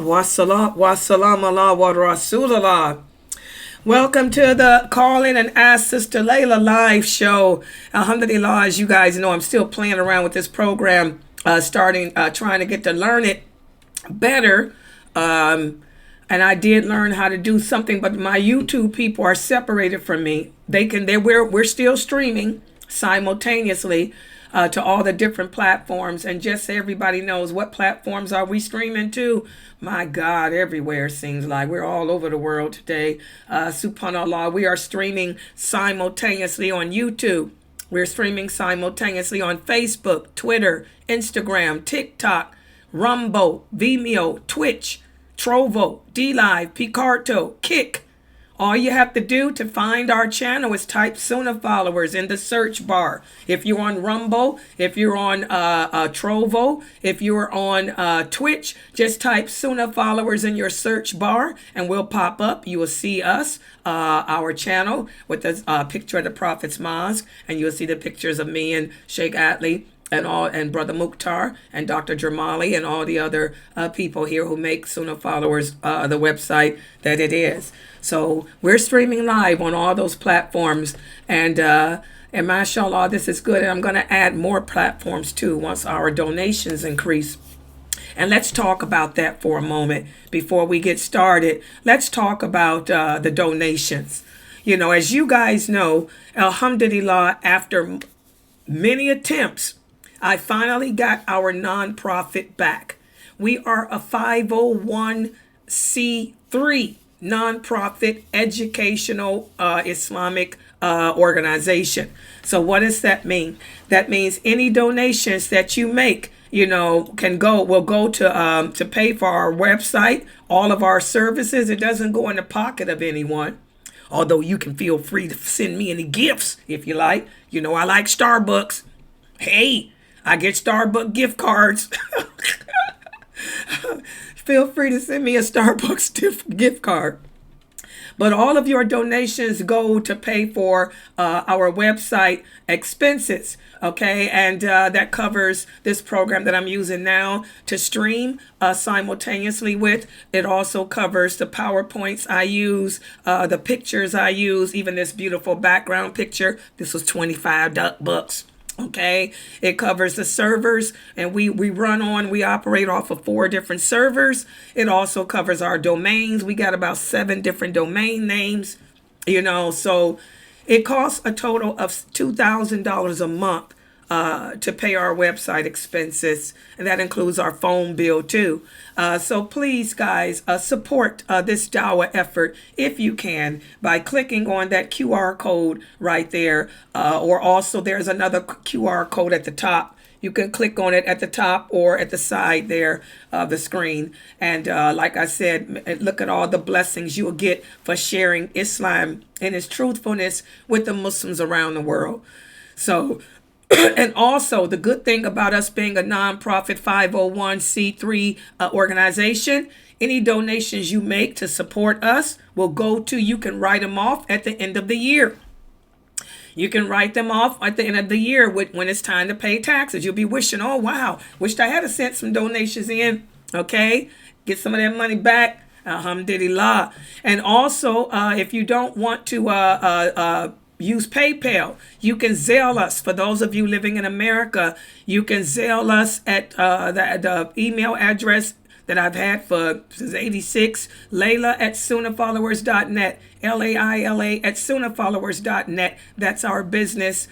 Wassalam Allah wa Rasulallah. Welcome to the Call In and Ask Sister Laila live show. Alhamdulillah, as you guys know, I'm still playing around with this program, trying to get to learn it better. And I did learn how to do something, but my YouTube people are separated from me. We're still streaming simultaneously to all the different platforms. And just so everybody knows, what platforms are we streaming to? My God, everywhere it seems like. We're all over the world today. Subhanallah, we are streaming simultaneously on YouTube. We're streaming simultaneously on Facebook, Twitter, Instagram, TikTok, Rumble, Vimeo, Twitch, Trovo, DLive, Picarto, Kick. All you have to do to find our channel is type Sunnahfollowers in the search bar. If you're on Rumble, if you're on Trovo, if you're on Twitch, just type Sunnahfollowers in your search bar and we'll pop up. You will see us, our channel, with the picture of the Prophet's Mosque, and you'll see the pictures of me and Sheikh Atli and Brother Mukhtar and Dr. Jamali and all the other people here who make Sunnahfollowers the website that it is. So we're streaming live on all those platforms, and mashallah, this is good. And I'm going to add more platforms too once our donations increase. And let's talk about that for a moment before we get started. Let's talk about the donations. You know, as you guys know, alhamdulillah, after many attempts, I finally got our nonprofit back. We are a 501c3 nonprofit educational Islamic organization. So what does that mean? That means any donations that you make, you know, will go to pay for our website, all of our services. It doesn't go in the pocket of anyone. Although you can feel free to send me any gifts if you like. You know, I like Starbucks. Hey, I get Starbucks gift cards. Feel free to send me a Starbucks gift card. But all of your donations go to pay for our website expenses, okay? And that covers this program that I'm using now to stream simultaneously with. It also covers the PowerPoints I use, the pictures I use, even this beautiful background picture. This was $25. Okay, it covers the servers, and we operate off of 4 different servers. It also covers our domains. We got about 7 different domain names, you know, so it costs a total of $2,000 a month to pay our website expenses, and that includes our phone bill too. So please, guys, support this dawah effort if you can by clicking on that QR code right there, or also there's another QR code at the top. You can click on it at the top or at the side there of the screen. And like I said, look at all the blessings you will get for sharing Islam and its truthfulness with the Muslims around the world. So, and also the good thing about us being a nonprofit 501c3 organization, any donations you make to support us will go to, you can write them off at the end of the year. You can write them off at the end of the year when it's time to pay taxes. You'll be wishing, oh, wow, wished I had sent some donations in, okay? Get some of that money back, alhamdulillah. And also, if you don't want to use PayPal, you can Zelle us. For those of you living in America, you can Zelle us at the email address that I've had since '86, Laila at Sunnahfollowers.net, Laila at Sunnahfollowers.net. That's our business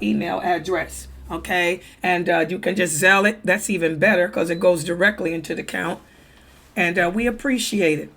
email address, okay? And you can just Zelle it. That's even better because it goes directly into the account. And we appreciate it.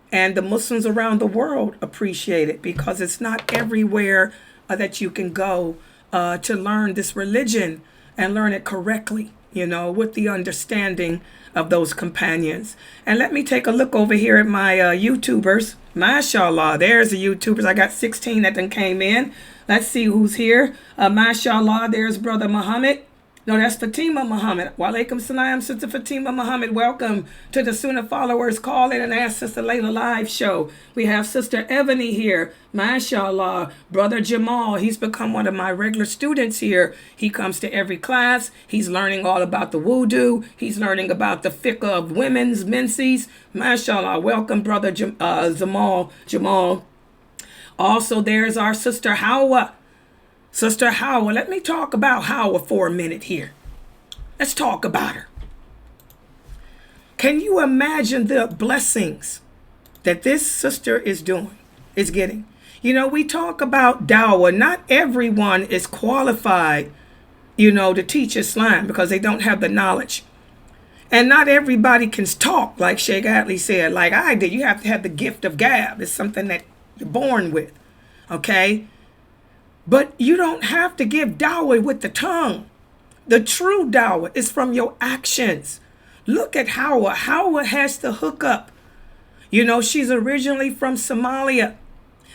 And the Muslims around the world appreciate it because it's not everywhere that you can go to learn this religion and learn it correctly, you know, with the understanding of those companions. And let me take a look over here at my YouTubers. Mashallah, there's the YouTubers. I got 16 that then came in. Let's see who's here. Mashallah, there's Brother Muhammad. No, that's Fatima Muhammad. Walaikum salam, Sister Fatima Muhammad. Welcome to the Sunnahfollowers Call In and Ask Sister Laila live show. We have Sister Ebony here. MashaAllah. Brother Jamal, he's become one of my regular students here. He comes to every class. He's learning all about the wudu. He's learning about the fiqh of women's menses. MashaAllah. Welcome, Brother Jamal. Also, there's our Sister Hawa. Sister Hawa, let me talk about Hawa for a minute here. Let's talk about her. Can you imagine the blessings that this sister is getting? You know, we talk about dawah. Not everyone is qualified, to teach Islam because they don't have the knowledge. And not everybody can talk, like Sheikh Atlee said, like I did. You have to have the gift of gab. It's something that you're born with, okay? But you don't have to give dawah with the tongue. The true dawah is from your actions. Look at Hawa. Hawa has the hookup. She's originally from Somalia.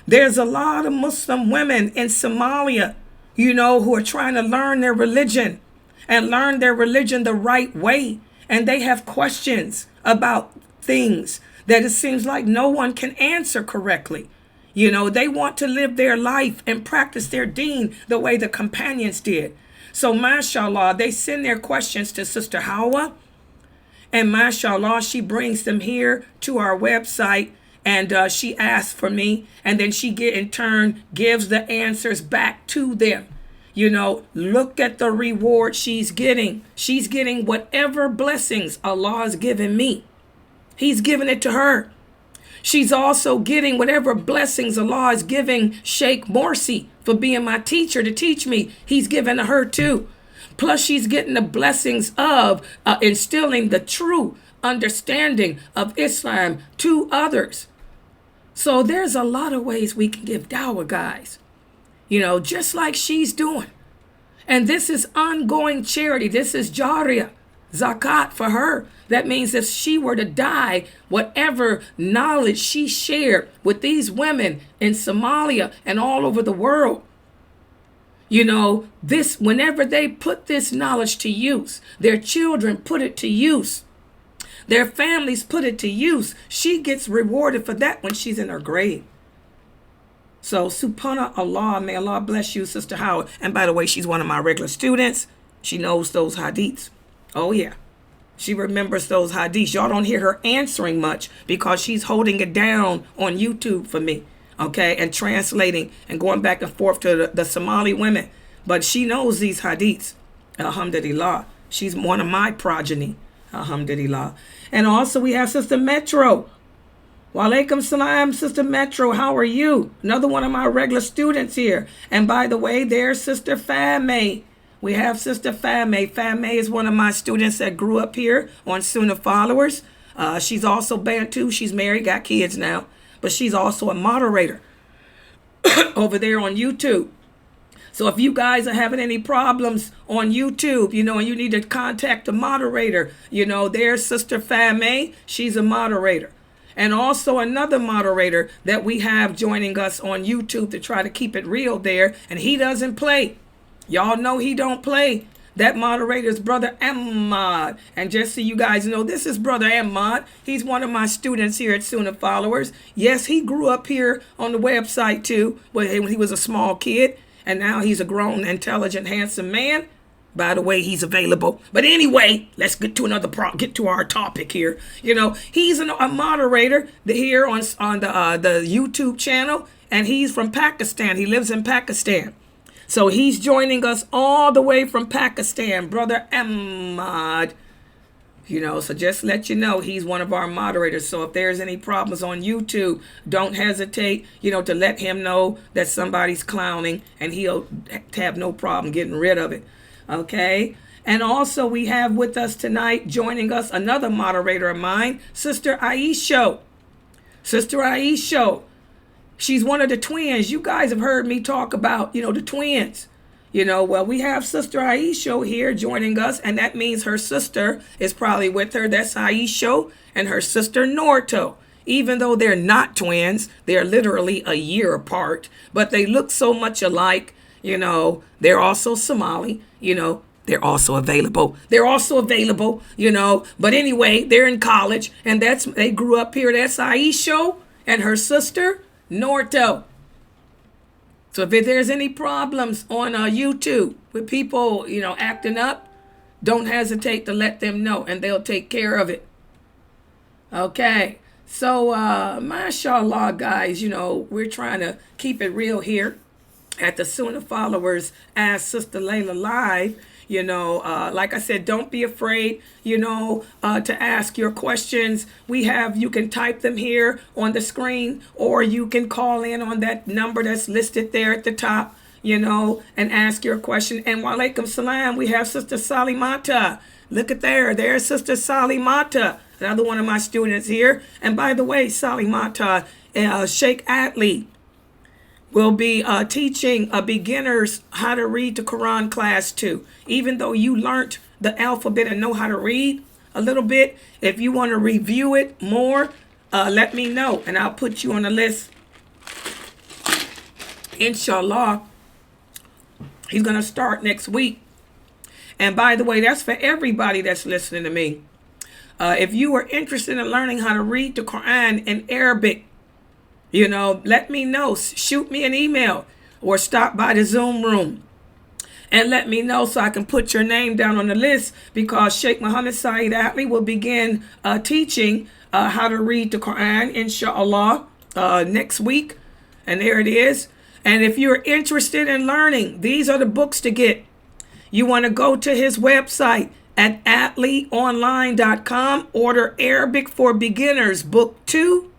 There's a lot of Muslim women in Somalia, who are trying to learn their religion and learn their religion the right way. And they have questions about things that it seems like no one can answer correctly. They want to live their life and practice their deen the way the companions did. So, mashallah, they send their questions to Sister Hawa. And mashallah, she brings them here to our website. And she asks for me. And then she in turn gives the answers back to them. Look at the reward she's getting. She's getting whatever blessings Allah has given me. He's giving it to her. She's also getting whatever blessings Allah is giving Sheikh Morsi for being my teacher to teach me. He's given to her too. Plus, she's getting the blessings of instilling the true understanding of Islam to others. So there's a lot of ways we can give dawah, guys. Just like she's doing. And this is ongoing charity. This is jariyah, zakat for her. That means if she were to die, whatever knowledge she shared with these women in Somalia and all over the world, whenever they put this knowledge to use, their children put it to use, their families put it to use, she gets rewarded for that when she's in her grave. So, subhanallah, may Allah bless you, Sister Howard. And by the way, she's one of my regular students. She knows those hadiths. Oh, yeah. She remembers those hadiths. Y'all don't hear her answering much because she's holding it down on YouTube for me, okay, and translating and going back and forth to the Somali women. But she knows these hadiths, alhamdulillah. She's one of my progeny, alhamdulillah. And also we have Sister Metro. Walaikum salam, Sister Metro. How are you? Another one of my regular students here. And by the way, there's Sister Fame. We have Sister Fame. Fame is one of my students that grew up here on Sunnahfollowers. She's also Bantu. She's married, got kids now. But she's also a moderator over there on YouTube. So if you guys are having any problems on YouTube, and you need to contact a moderator, there's Sister Fame. She's a moderator. And also another moderator that we have joining us on YouTube to try to keep it real there. And he doesn't play. Y'all know he don't play. That moderator is Brother Ahmad. And just so you guys know, this is Brother Ahmad. He's one of my students here at Sunnahfollowers. Yes, he grew up here on the website too, when he was a small kid. And now he's a grown, intelligent, handsome man. By the way, he's available. But anyway, let's get to our topic here. He's a moderator here on the YouTube channel. And he's from Pakistan. He lives in Pakistan. So he's joining us all the way from Pakistan, Brother Ahmad. So just let you know, he's one of our moderators. So if there's any problems on YouTube, don't hesitate, to let him know that somebody's clowning, and he'll have no problem getting rid of it. Okay? And also we have with us tonight, joining us, another moderator of mine, Sister Aisha. Sister Aisha. She's one of the twins. You guys have heard me talk about, the twins. Well, we have Sister Aisha here joining us, and that means her sister is probably with her. That's Aisha and her sister Norto. Even though they're not twins, they're literally a year apart, but they look so much alike. They're also Somali. They're also available. But anyway, they're in college, and they grew up here. That's Aisha and her sister, Norto. So if there's any problems on YouTube with people, acting up, don't hesitate to let them know, and they'll take care of it. Okay. So, mashallah, guys, we're trying to keep it real here at the Sunnahfollowers as Sister Laila Live. Like I said, don't be afraid, to ask your questions. You can type them here on the screen, or you can call in on that number that's listed there at the top, and ask your question. And wa alaikum salam, we have Sister Salimata. Look at there's Sister Salimata, another one of my students here. And by the way, Salimata, Sheikh Atli will be teaching beginners how to read the Quran class too. Even though you learned the alphabet and know how to read a little bit, if you want to review it more, let me know, and I'll put you on the list. Inshallah, he's going to start next week. And by the way, that's for everybody that's listening to me. If you are interested in learning how to read the Quran in Arabic, let me know. Shoot me an email or stop by the Zoom room and let me know so I can put your name down on the list, because Sheikh Muhammad Saeed Atli will begin teaching how to read the Quran, inshallah, next week. And there it is. And if you're interested in learning, these are the books to get. You want to go to his website at atlionline.com, order Arabic for Beginners Book 2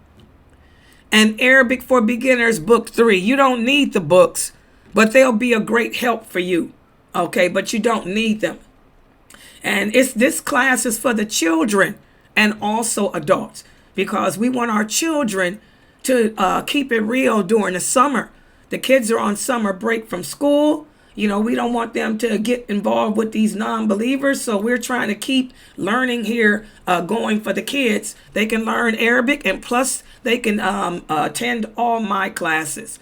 and Arabic for Beginners Book 3. You don't need the books, but they'll be a great help for you. Okay, but you don't need them. And this class is for the children and also adults, because we want our children to keep it real during the summer. The kids are on summer break from school. We don't want them to get involved with these non-believers. So we're trying to keep learning here going for the kids. They can learn Arabic, and plus they can attend all my classes.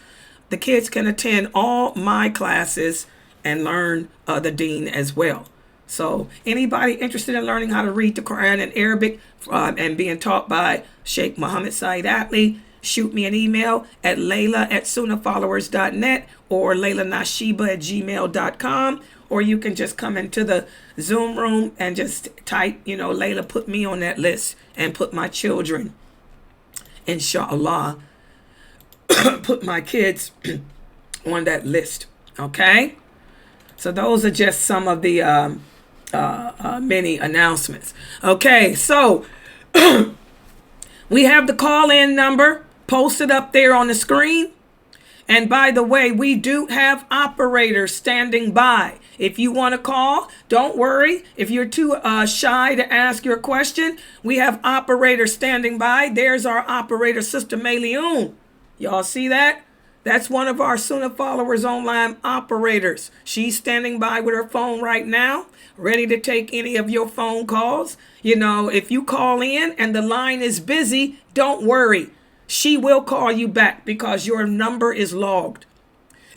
The kids can attend all my classes and learn the deen as well. So anybody interested in learning how to read the Quran in Arabic and being taught by Sheikh Muhammad Saeed Atli, shoot me an email at Laila@sunnahfollowers.net or LailaNashiba@gmail.com, or you can just come into the Zoom room and just type, Laila, put me on that list, and put my children, inshallah, put my kids on that list. Okay? So those are just some of the many announcements. Okay, so we have the call-in number posted up there on the screen. And by the way, we do have operators standing by. If you want to call, don't worry. If you're too shy to ask your question, we have operators standing by. There's our operator, Sister Mayleon. Y'all see that? That's one of our Sunnahfollowers online operators. She's standing by with her phone right now, ready to take any of your phone calls. If you call in and the line is busy, don't worry. She will call you back because your number is logged.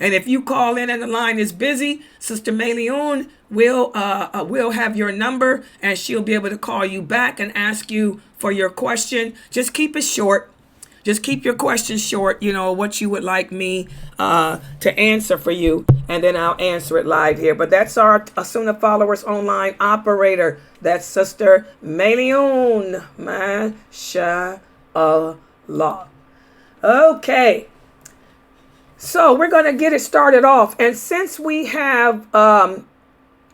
And if you call in and the line is busy, Sister Mayleon will have your number, and she'll be able to call you back and ask you for your question. Just keep it short. Just keep your questions short, what you would like me to answer for you, and then I'll answer it live here. But that's our Sunnahfollowers online operator. That's Sister Mayleon. Mashallah. Okay. So we're going to get it started off. And since we have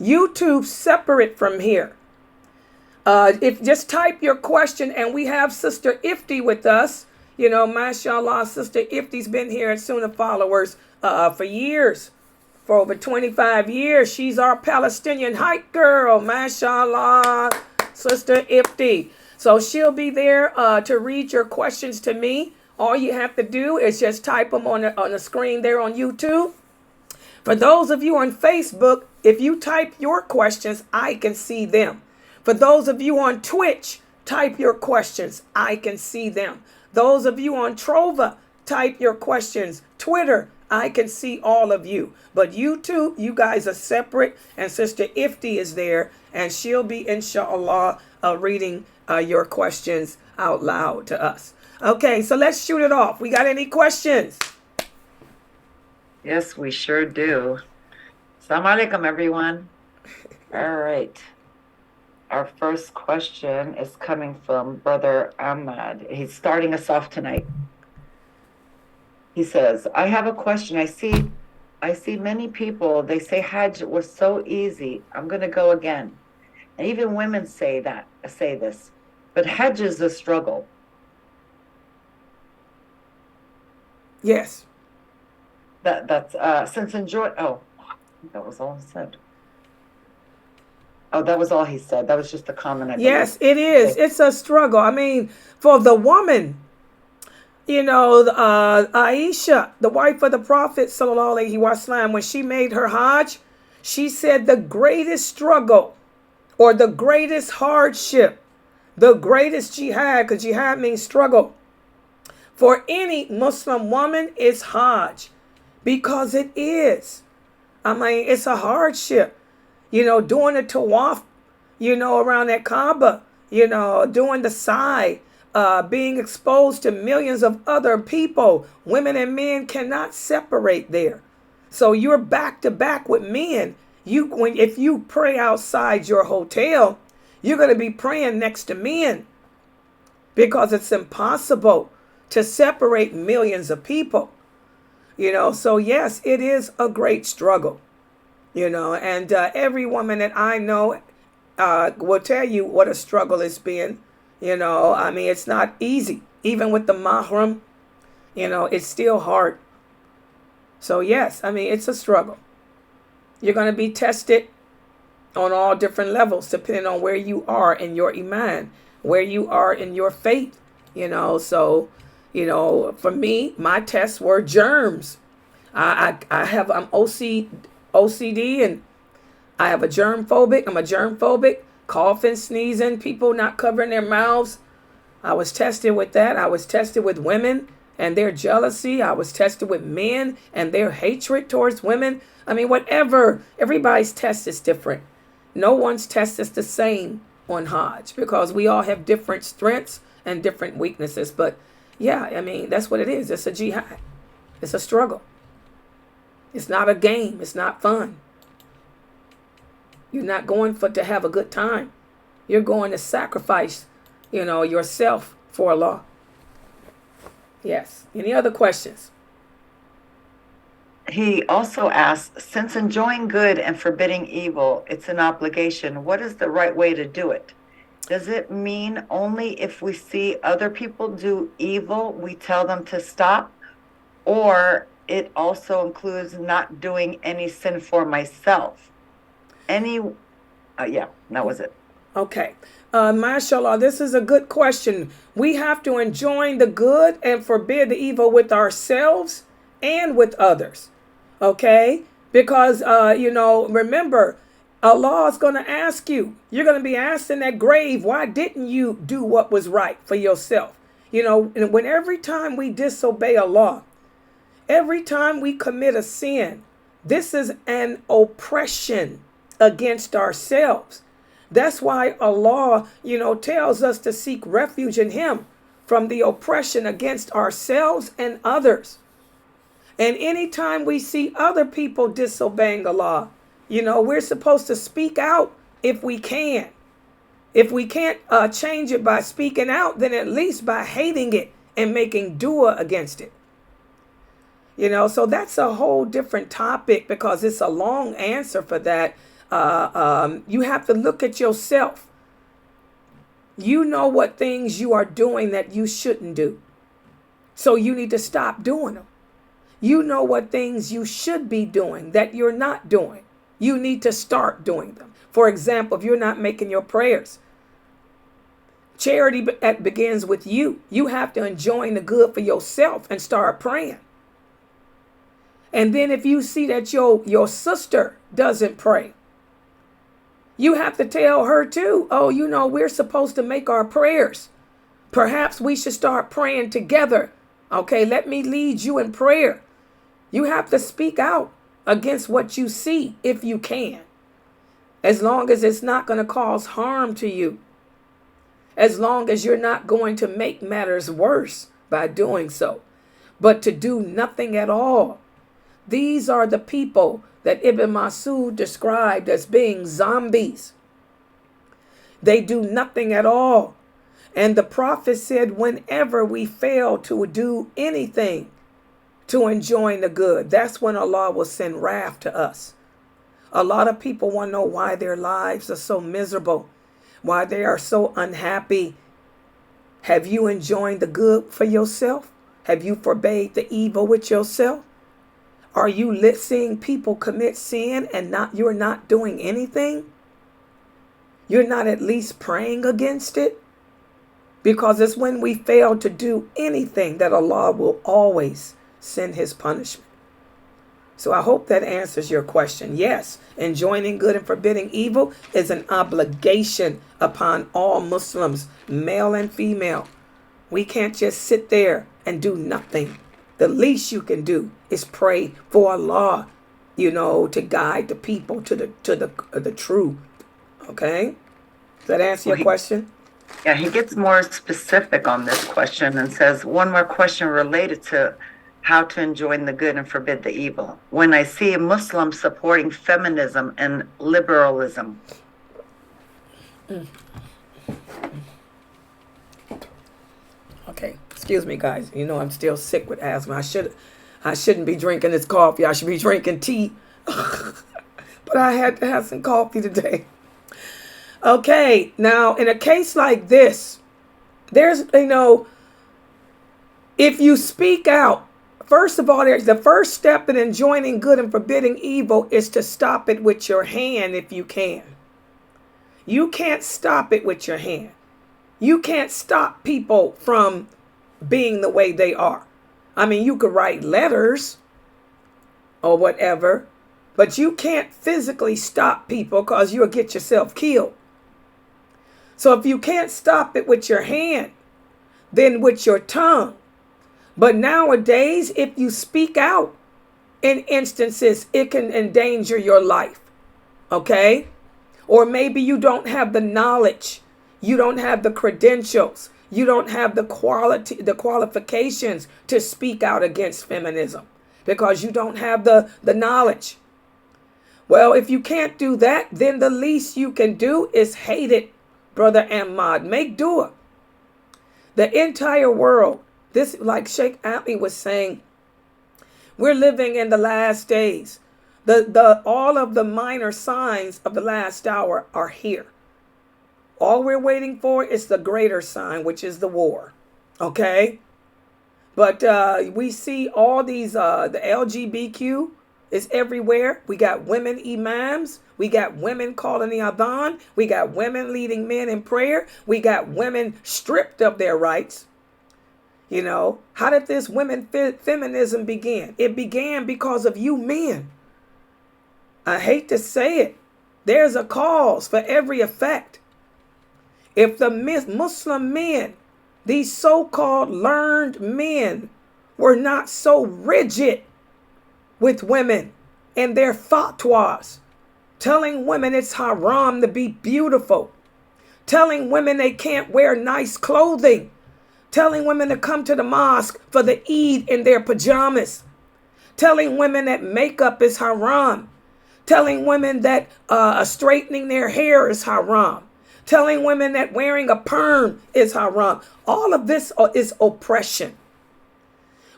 YouTube separate from here, if just type your question, and we have Sister Ifti with us. Mashallah, Sister Ifti's been here at Sunnahfollowers for years, for over 25 years. She's our Palestinian hype girl, mashallah, Sister Ifti. So she'll be there to read your questions to me. All you have to do is just type them on the screen there on YouTube. For those of you on Facebook, if you type your questions, I can see them. For those of you on Twitch, type your questions. I can see them. Those of you on Trova, type your questions. Twitter, I can see all of you. But you two, you guys are separate. And Sister Ifti is there. And she'll be, inshallah, reading your questions out loud to us. Okay, so let's shoot it off. We got any questions? Yes, we sure do. Assalamu alaikum, everyone. All right. Our first question is coming from Brother Ahmad. He's starting us off tonight. He says, I have a question. I see many people, they say Hajj was so easy. I'm going to go again. And even women say this. But Hajj is a struggle. Yes. That's since enjoy. Oh, that was all he said. Oh, that was all he said. That was just a comment. Yes, it is. It's a struggle. I mean, for the woman, you know, Aisha, the wife of the Prophet, sallallahu alaihi wasallam, when she made her Hajj, she said the greatest struggle or the greatest hardship, the greatest jihad, because jihad means struggle, for any Muslim woman is Hajj, because it is. I mean, it's a hardship. You know, doing the tawaf, you know, around that Kaaba, you know, doing the sa'i, being exposed to millions of other people. Women and men cannot separate there. So you're back to back with men. If you pray outside your hotel, you're going to be praying next to men because it's impossible to separate millions of people. You know, so yes, it is a great struggle. You know, and every woman that I know will tell you what a struggle it's been. You know, I mean, it's not easy. Even with the mahram, you know, it's still hard. So, yes, I mean, it's a struggle. You're going to be tested on all different levels, depending on where you are in your iman, where you are in your faith, you know. So, you know, for me, my tests were germs. I'm OCD, and I have I'm a germ phobic, coughing, sneezing, people not covering their mouths. I was tested with that. I was tested with women and their jealousy. I was tested with men and their hatred towards women. I mean, whatever, everybody's test is different. No one's test is the same on Hajj because we all have different strengths and different weaknesses. But yeah, I mean, that's what it is. It's a jihad. It's a struggle. It's not a game. It's not fun. You're not going to have a good time. You're going to sacrifice, you know, yourself for Allah. Yes. Any other questions? He also asks, since enjoying good and forbidding evil, it's an obligation, what is the right way to do it? Does it mean only if we see other people do evil, we tell them to stop? Or it also includes not doing any sin for myself? Yeah, that was it. Okay. Mashallah, this is a good question. We have to enjoin the good and forbid the evil with ourselves and with others. Okay? Because, you know, remember, Allah is going to ask you. You're going to be asked in that grave, why didn't you do what was right for yourself? You know, and when every time we disobey Allah, every time we commit a sin, this is an oppression against ourselves. That's why Allah, you know, tells us to seek refuge in Him from the oppression against ourselves and others. And anytime we see other people disobeying Allah, you know, we're supposed to speak out if we can. If we can't change it by speaking out, then at least by hating it and making dua against it. You know, so that's a whole different topic because it's a long answer for that. You have to look at yourself. You know what things you are doing that you shouldn't do. So you need to stop doing them. You know what things you should be doing that you're not doing. You need to start doing them. For example, if you're not making your prayers, charity begins with you. You have to enjoin the good for yourself and start praying. And then if you see that your sister doesn't pray, you have to tell her too, oh, you know, we're supposed to make our prayers. Perhaps we should start praying together. Okay, let me lead you in prayer. You have to speak out against what you see if you can, as long as it's not going to cause harm to you, as long as you're not going to make matters worse by doing so, but to do nothing at all. These are the people that Ibn Masud described as being zombies. They do nothing at all. And the Prophet said, whenever we fail to do anything to enjoin the good, that's when Allah will send wrath to us. A lot of people want to know why their lives are so miserable, why they are so unhappy. Have you enjoined the good for yourself? Have you forbade the evil with yourself? Are you seeing people commit sin and you're not doing anything? You're not at least praying against it? Because it's when we fail to do anything that Allah will always send his punishment. So I hope that answers your question. Yes, enjoining good and forbidding evil is an obligation upon all Muslims, male and female. We can't just sit there and do nothing. The least you can do is pray for Allah, to guide the people to the truth. Okay? Does that answer your question? Yeah, he gets more specific on this question and says, one more question related to how to enjoin the good and forbid the evil. When I see a Muslim supporting feminism and liberalism. Okay, excuse me, guys. I'm still sick with asthma. I shouldn't be drinking this coffee. I should be drinking tea. But I had to have some coffee today. Okay, now in a case like this, there's, if you speak out, first of all, there's the first step in enjoining good and forbidding evil is to stop it with your hand if you can. You can't stop it with your hand. You can't stop people from being the way they are. I mean, you could write letters or whatever, but you can't physically stop people because you'll get yourself killed. So if you can't stop it with your hand, then with your tongue. But nowadays, if you speak out in instances, it can endanger your life. Okay? Or maybe you don't have the knowledge. You don't have the credentials. You don't have the qualifications to speak out against feminism because you don't have the knowledge. Well, if you can't do that, then the least you can do is hate it, Brother Ahmad. Make dua. The entire world, this, like Sheikh Ali was saying, we're living in the last days. All of the minor signs of the last hour are here. All we're waiting for is the greater sign, which is the war. Okay? But we see all these, the LGBTQ is everywhere. We got women imams. We got women calling the adhan. We got women leading men in prayer. We got women stripped of their rights. How did this feminism begin? It began because of you men. I hate to say it. There's a cause for every effect. If the Muslim men, these so-called learned men, were not so rigid with women and their fatwas, telling women it's haram to be beautiful, telling women they can't wear nice clothing, telling women to come to the mosque for the Eid in their pajamas, telling women that makeup is haram, telling women that straightening their hair is haram, telling women that wearing a perm is haram. All of this is oppression.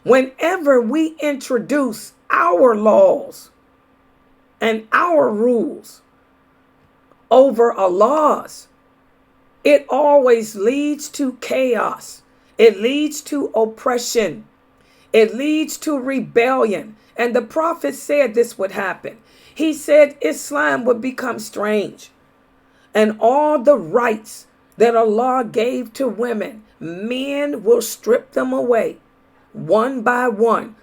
Whenever we introduce our laws and our rules over Allah's, it always leads to chaos. It leads to oppression. It leads to rebellion. And the Prophet said this would happen. He said Islam would become strange. And all the rights that Allah gave to women, men will strip them away one by one,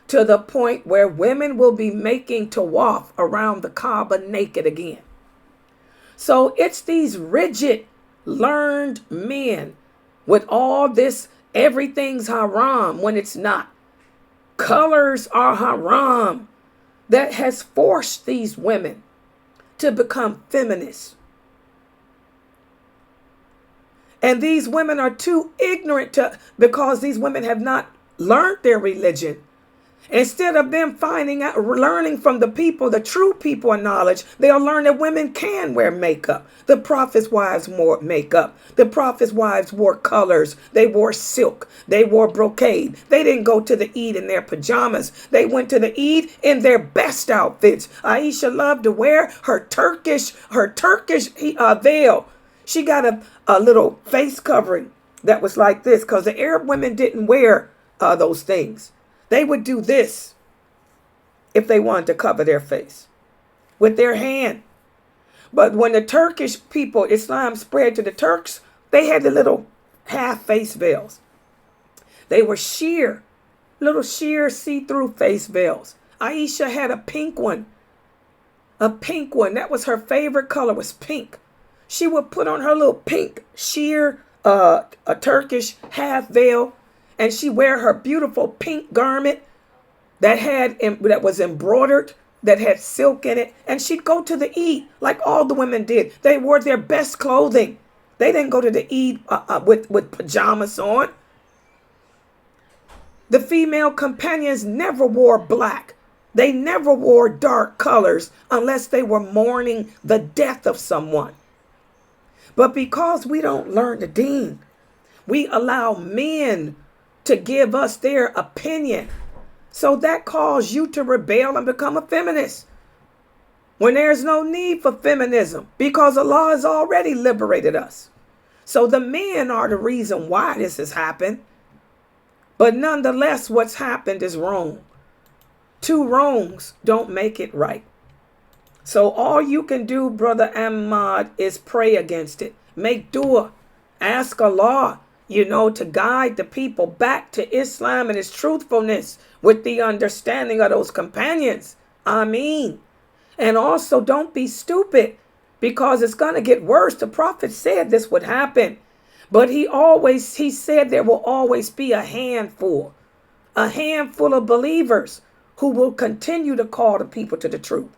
to the point where women will be making tawaf around the Kaaba naked again. So it's these rigid, learned men with all this, everything's haram when it's not. colors are haram, that has forced these women to become feminists. And these women are too ignorant because these women have not learned their religion. Instead of them finding out, learning from the people, the true people of knowledge, they'll learn that women can wear makeup. The prophets' wives wore makeup. The prophets' wives wore colors. They wore silk. They wore brocade. They didn't go to the Eid in their pajamas. They went to the Eid in their best outfits. Aisha loved to wear her Turkish veil. She got a little face covering that was like this because the Arab women didn't wear those things. They would do this if they wanted to cover their face with their hand. But when the Turkish people, Islam spread to the Turks, they had the little half face veils. They were little sheer see-through face veils. Aisha had a pink one. That was her favorite color, was pink. She would put on her little pink sheer, a Turkish half veil. And she wear her beautiful pink garment that was embroidered, that had silk in it. And she'd go to the Eid like all the women did. They wore their best clothing. They didn't go to the Eid with pajamas on. The female companions never wore black. They never wore dark colors unless they were mourning the death of someone. But because we don't learn the deen, we allow men to give us their opinion. So that caused you to rebel and become a feminist. When there's no need for feminism, because Allah has already liberated us. So the men are the reason why this has happened. But nonetheless, what's happened is wrong. Two wrongs don't make it right. So all you can do, Brother Ahmad, is pray against it. Make dua. Ask Allah, to guide the people back to Islam and its truthfulness with the understanding of those companions. Ameen. And also don't be stupid, because it's going to get worse. The Prophet said this would happen. But he said there will always be a handful of believers who will continue to call the people to the truth.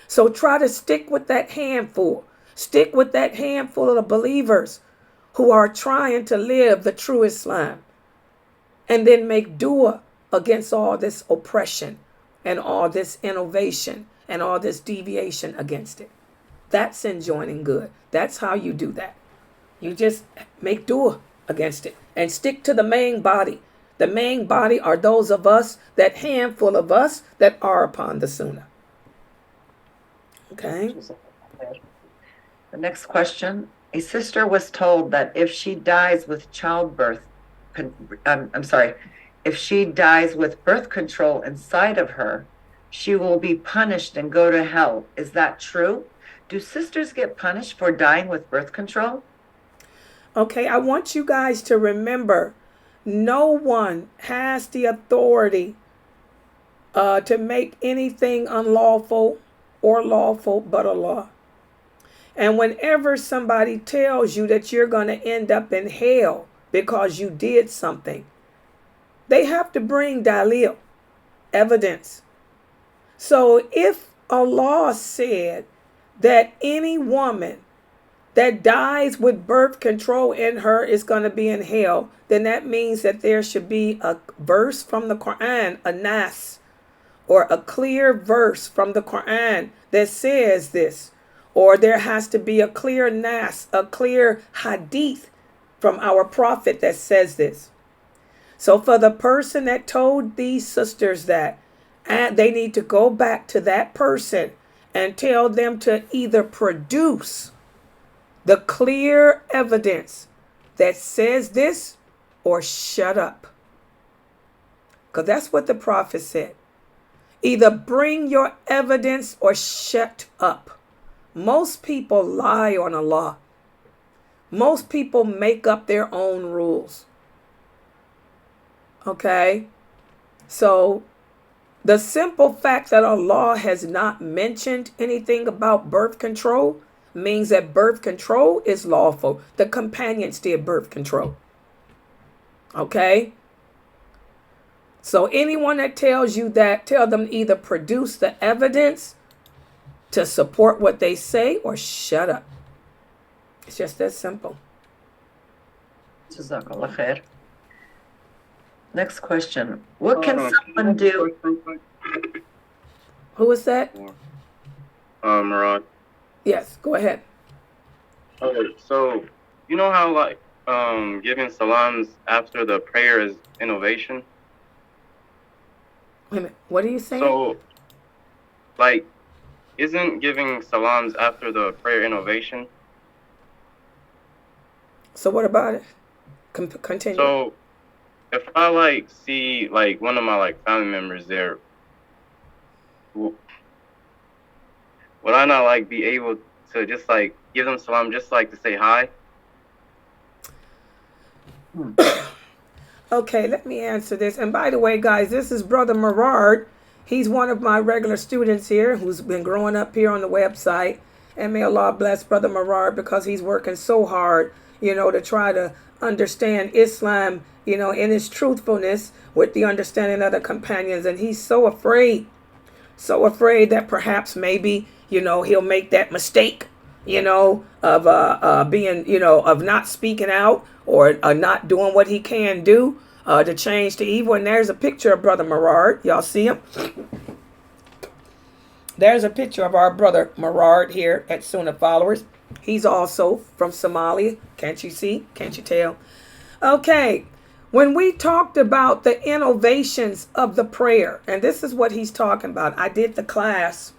So try to stick with that handful. Stick with that handful of the believers who are trying to live the true Islam. And then make dua against all this oppression and all this innovation and all this deviation against it. That's enjoining good. That's how you do that. You just make dua against it and stick to the main body. The main body are those of us, that handful of us that are upon the Sunnah. Okay. The next question. A sister was told that if she dies with if she dies with birth control inside of her, she will be punished and go to hell. Is that true? Do sisters get punished for dying with birth control? Okay, I want you guys to remember, no one has the authority to make anything unlawful or lawful but Allah. And whenever somebody tells you that you're going to end up in hell because you did something, they have to bring dalil, evidence. So if Allah said that any woman that dies with birth control in her is going to be in hell, then that means that there should be a verse from the Quran, a nas, or a clear verse from the Quran that says this. Or there has to be a clear nas, a clear hadith from our prophet that says this. So for the person that told these sisters that, they need to go back to that person and tell them to either produce the clear evidence that says this or shut up. Because that's what the prophet said. Either bring your evidence or shut up. Most people lie on Allah. Most people make up their own rules. Okay? So the simple fact that Allah has not mentioned anything about birth control means that birth control is lawful. The companions did birth control. Okay? So anyone that tells you that, tell them either produce the evidence to support what they say or shut up. It's just that simple. Jazakallah khair. Next question. What can someone do? Who is that? Murad. Yes, go ahead. Okay, so you know how like giving salams after the prayer is innovation? Wait a minute. What are you saying? So like isn't giving salams after the prayer innovation? So what about it? Continue. So if I like see like one of my like family members there, would I not like be able to just like give them salam just like to say hi? Okay, let me answer this. And by the way, guys, this is Brother Murad. He's one of my regular students here who's been growing up here on the website. And may Allah bless Brother Murad because he's working so hard, to try to understand Islam, in its truthfulness with the understanding of the companions. And he's so afraid that perhaps maybe, he'll make that mistake, of being, of not speaking out or not doing what he can do to change the evil. And there's a picture of Brother Murad. Y'all see him? There's a picture of our brother Murad here at Sunnahfollowers. He's also from Somalia. Can't you see? Can't you tell? Okay. When we talked about the innovations of the prayer, and this is what he's talking about. I did the class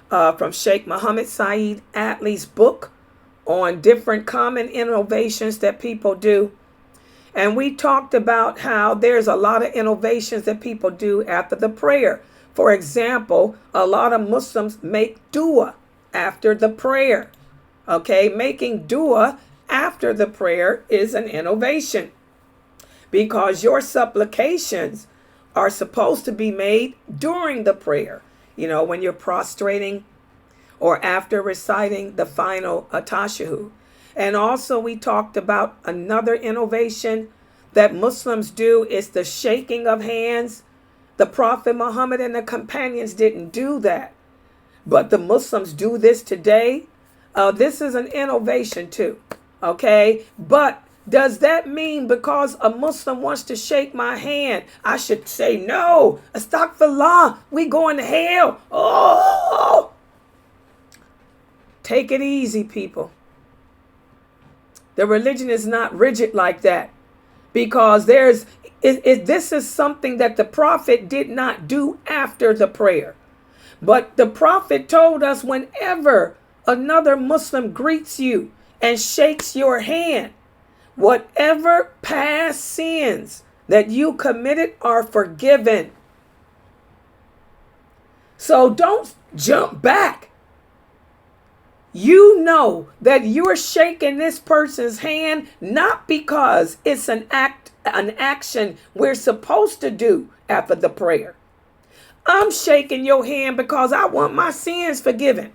from Sheikh Muhammad Saeed Atli's book on different common innovations that people do. And we talked about how there's a lot of innovations that people do after the prayer. For example, a lot of Muslims make dua after the prayer. Okay, making dua after the prayer is an innovation because your supplications are supposed to be made during the prayer, when you're prostrating or after reciting the final tashahhud. And also we talked about another innovation that Muslims do is the shaking of hands. The Prophet Muhammad and the companions didn't do that, but the Muslims do this today. This is an innovation too, okay? But does that mean because a Muslim wants to shake my hand, I should say, no, astaghfirullah, we going to hell? Oh! Take it easy, people. The religion is not rigid like that because this is something that the Prophet did not do after the prayer. But the Prophet told us whenever another Muslim greets you and shakes your hand, whatever past sins that you committed are forgiven. So don't jump back. You know that you're shaking this person's hand not because it's an action we're supposed to do after the prayer. I'm shaking your hand because I want my sins forgiven.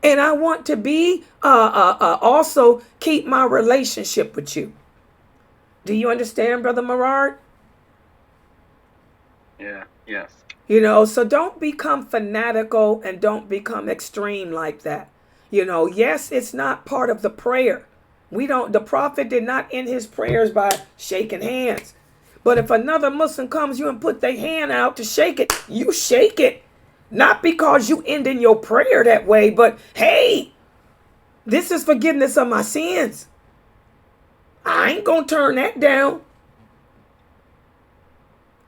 And I want to be also keep my relationship with you. Do you understand, Brother Murad? Yeah, yes. So don't become fanatical and don't become extreme like that. Yes, it's not part of the prayer. The Prophet did not end his prayers by shaking hands. But if another Muslim comes you and put their hand out to shake it, you shake it. Not because you end in your prayer that way, but hey, this is forgiveness of my sins. I ain't gonna turn that down.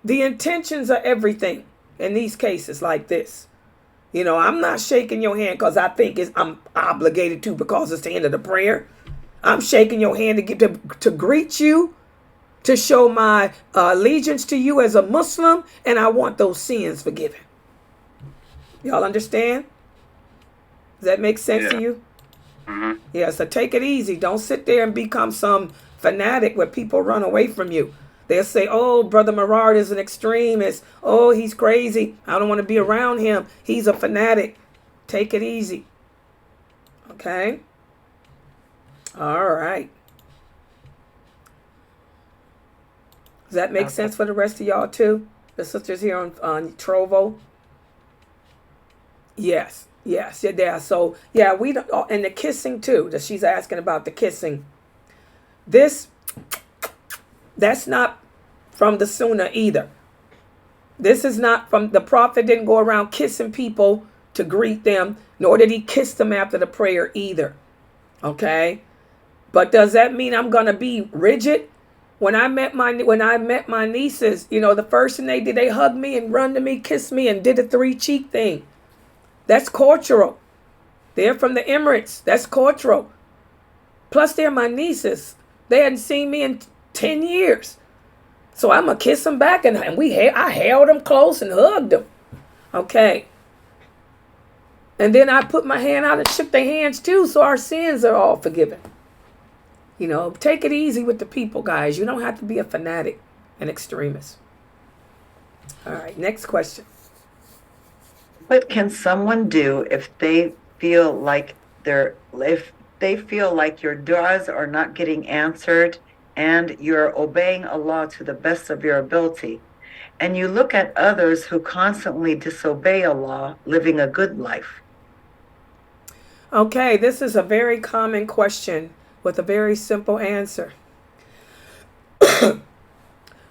The intentions are everything in these cases like this. I'm not shaking your hand because I think I'm obligated to because it's the end of the prayer. I'm shaking your hand to greet you, to show my allegiance to you as a Muslim, and I want those sins forgiven. Y'all understand? Does that make sense to you? Mm-hmm. Yeah, so take it easy. Don't sit there and become some fanatic where people run away from you. They'll say, oh, Brother Murad is an extremist. Oh, he's crazy. I don't want to be around him. He's a fanatic. Take it easy. Okay? All right. that make Okay. sense for the rest of y'all too? The sisters here on Trovo? Yes. Yes. Yeah. So, yeah, we don't, and the kissing too, that she's asking about the kissing. That's not from the Sunnah either. This is not from, the Prophet didn't go around kissing people to greet them, nor did he kiss them after the prayer either. Okay? But does that mean I'm going to be rigid? When I met my nieces, the first thing they did, they hugged me and run to me, kissed me, and did the 3-cheek thing. That's cultural. They're from the Emirates. That's cultural. Plus, they're my nieces. They hadn't seen me in 10 years. So I'm going to kiss them back, and I held them close and hugged them. Okay. And then I put my hand out and shook their hands too, so our sins are all forgiven. Take it easy with the people, guys. You don't have to be a fanatic and extremist. All right, next question. What can someone do if they feel like your du'as are not getting answered and you're obeying Allah to the best of your ability, and you look at others who constantly disobey Allah living a good life? Okay, this is a very common question with a very simple answer.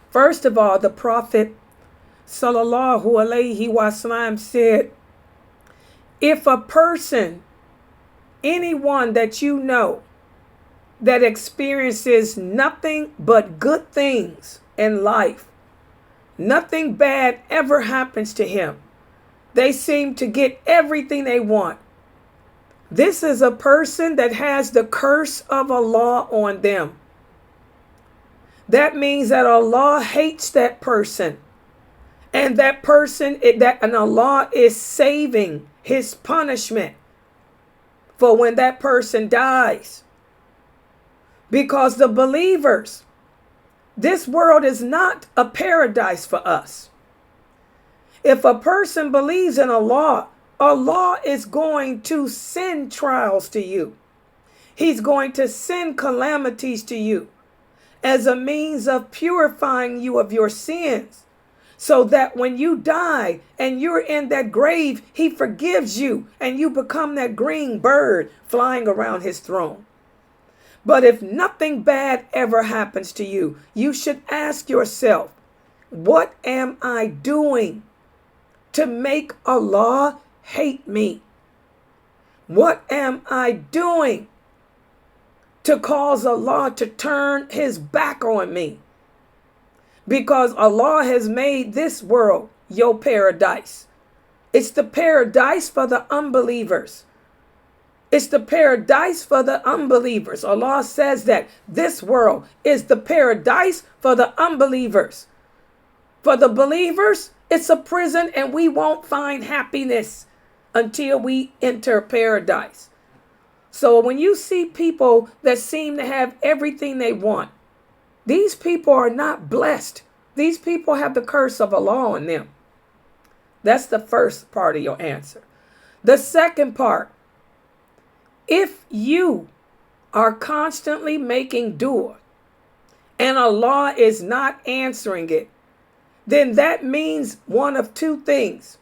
First of all, the Prophet sallallahu alaihi wasallam said, if a person, anyone that you know that experiences nothing but good things in life, nothing bad ever happens to him, they seem to get everything they want, this is a person that has the curse of Allah on them. That means that Allah hates that person. And that person, and Allah is saving his punishment for when that person dies. Because the believers, this world is not a paradise for us. If a person believes in Allah, Allah is going to send trials to you. He's going to send calamities to you as a means of purifying you of your sins, so that when you die and you're in that grave, he forgives you and you become that green bird flying around his throne. But if nothing bad ever happens to you, you should ask yourself, what am I doing to make Allah hate me? What am I doing to cause Allah to turn his back on me? Because Allah has made this world your paradise. It's the paradise for the unbelievers. It's the paradise for the unbelievers. Allah says that this world is the paradise for the unbelievers. For the believers, it's a prison, and we won't find happiness until we enter paradise. So when you see people that seem to have everything they want, these people are not blessed. These people have the curse of Allah on them. That's the first part of your answer. The second part, if you are constantly making dua and Allah is not answering it, then that means one of two things.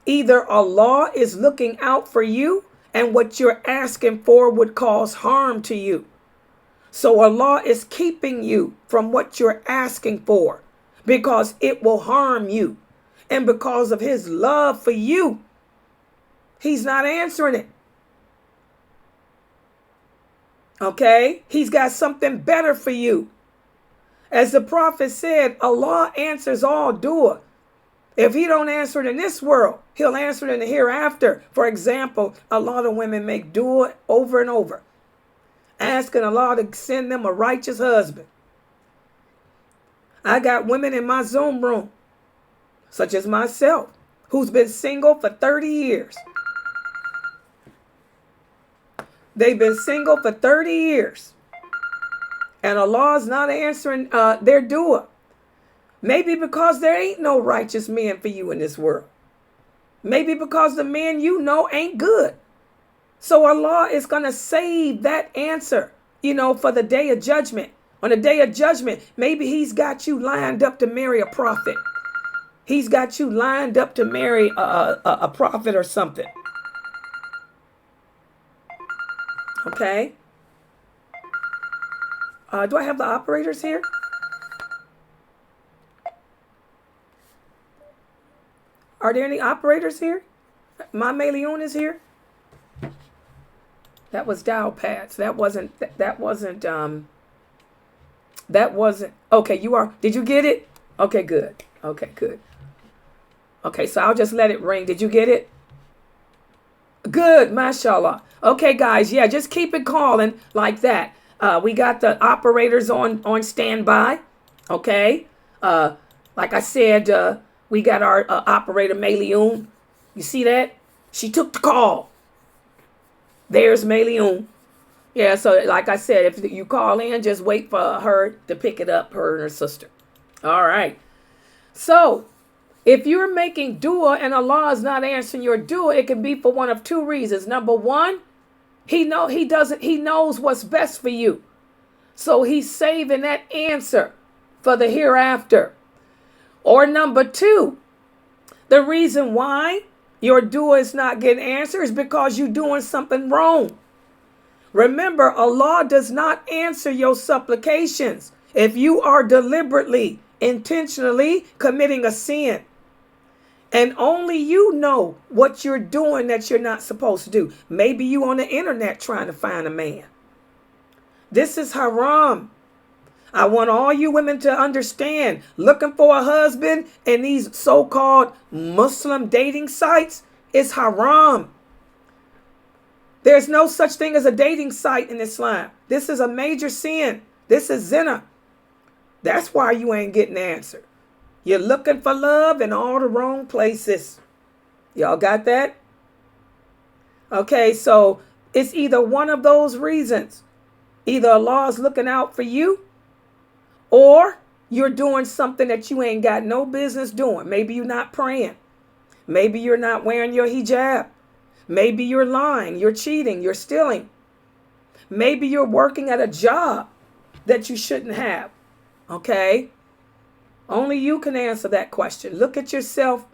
Either Allah is looking out for you and what you're asking for would cause harm to you. So Allah is keeping you from what you're asking for because it will harm you. And because of his love for you, he's not answering it. Okay? He's got something better for you. As the Prophet said, Allah answers all dua. If he don't answer it in this world, he'll answer it in the hereafter. For example, a lot of women make dua over and over, asking Allah to send them a righteous husband. I got women in my Zoom room, such as myself, who's been single for 30 years. They've been single for 30 years. And Allah's not answering their dua. Maybe because there ain't no righteous men for you in this world. Maybe because the men you know ain't good. So Allah is going to save that answer, for the day of judgment, On the day of judgment, maybe he's got you lined up to marry a prophet. He's got you lined up to marry a prophet or something. Okay. Do I have the operators here? Are there any operators here? My Meleon is here. That was dial pads. That wasn't. Okay, you are. Did you get it? Okay, good. Okay, good. Okay, so I'll just let it ring. Did you get it? Good, mashallah. Okay, guys, yeah, just keep it calling like that. We got the operators on standby. Okay. Like I said, we got our operator Meleon. You see that? She took the call. There's Meleon. Yeah, so like I said, if you call in, just wait for her to pick it up, her and her sister. All right. So if you're making dua and Allah is not answering your dua, it can be for one of two reasons. Number one, he knows what's best for you. So he's saving that answer for the hereafter. Or number two, the reason why your dua is not getting answered is because you're doing something wrong. Remember, Allah does not answer your supplications if you are deliberately, intentionally committing a sin. And only you know what you're doing that you're not supposed to do. Maybe you on the internet trying to find a man. This is haram. I want all you women to understand, looking for a husband in these so-called Muslim dating sites is haram. There's no such thing as a dating site in Islam. This is a major sin. This is zina. That's why you ain't getting answered. You're looking for love in all the wrong places. Y'all got that? Okay, so it's either one of those reasons. Either Allah is looking out for you, or you're doing something that you ain't got no business doing. Maybe you're not praying. Maybe you're not wearing your hijab. Maybe you're lying, you're cheating, you're stealing. Maybe you're working at a job that you shouldn't have. Okay? Only you can answer that question. Look at yourself.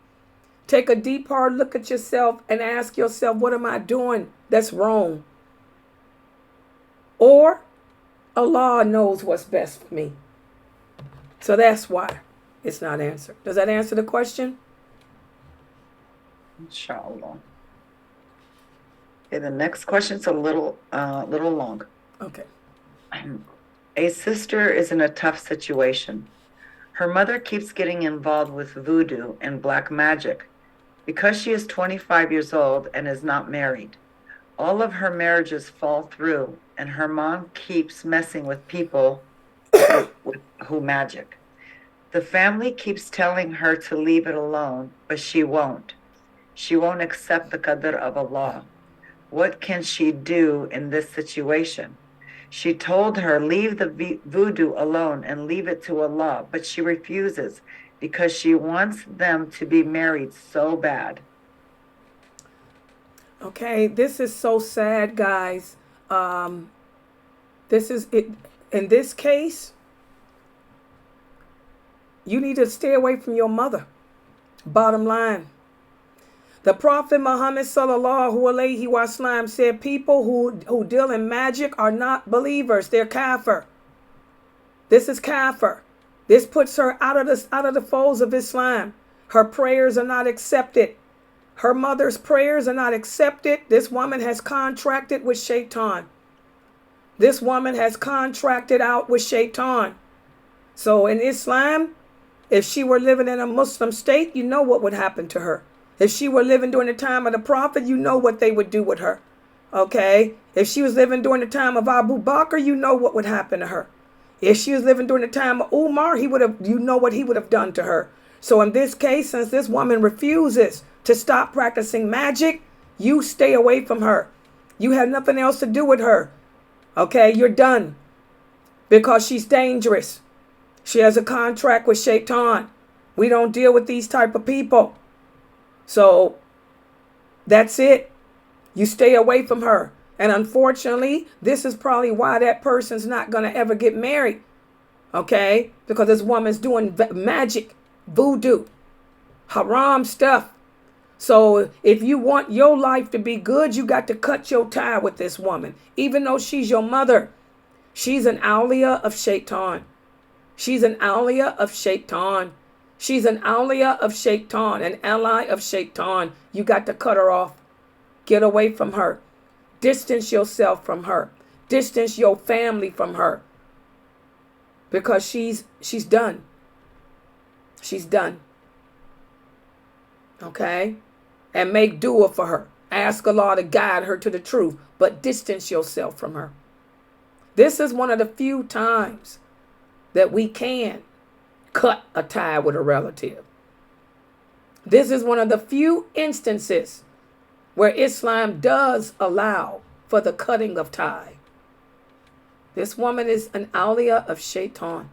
Take a deep, hard look at yourself and ask yourself, what am I doing that's wrong? Or Allah knows what's best for me. So that's why it's not answered. Does that answer the question? Inshallah. Okay, the next question's a little long. Okay. A sister is in a tough situation. Her mother keeps getting involved with voodoo and black magic. Because she is 25 years old and is not married, all of her marriages fall through, and her mom keeps messing with people who magic. The family keeps telling her to leave it alone, but she won't. She won't accept the qadr of Allah. What can she do in this situation? She told her, leave the voodoo alone and leave it to Allah, but she refuses because she wants them to be married so bad. Okay, this is so sad, guys. This is it. In this case, you need to stay away from your mother. Bottom line. The Prophet Muhammad sallallahu alaihi wasallam said people who deal in magic are not believers. They're kafir. This is kafir. This puts her out of the folds of Islam. Her prayers are not accepted. Her mother's prayers are not accepted. This woman has contracted with shaitan. This woman has contracted out with shaitan. So in Islam, if she were living in a Muslim state, you know what would happen to her. If she were living during the time of the Prophet, you know what they would do with her. Okay? If she was living during the time of Abu Bakr, you know what would happen to her. If she was living during the time of Umar, you know what he would have done to her. So in this case, since this woman refuses to stop practicing magic, you stay away from her. You have nothing else to do with her. Okay? You're done. Because she's dangerous. She has a contract with shaitan. We don't deal with these type of people. So that's it. You stay away from her. And unfortunately, this is probably why that person's not going to ever get married. Okay? Because this woman's doing magic, voodoo, haram stuff. So if you want your life to be good, you got to cut your tie with this woman. Even though she's your mother, she's an awliya of shaitan. She's an awliya of shaitan. She's an awliya of shaitan, an ally of shaitan. You got to cut her off. Get away from her. Distance yourself from her. Distance your family from her. Because she's done. She's done. Okay? And make dua for her. Ask Allah to guide her to the truth, but distance yourself from her. This is one of the few times that we can cut a tie with a relative. This is one of the few instances where Islam does allow for the cutting of tie. This woman is an awliya of shaitan.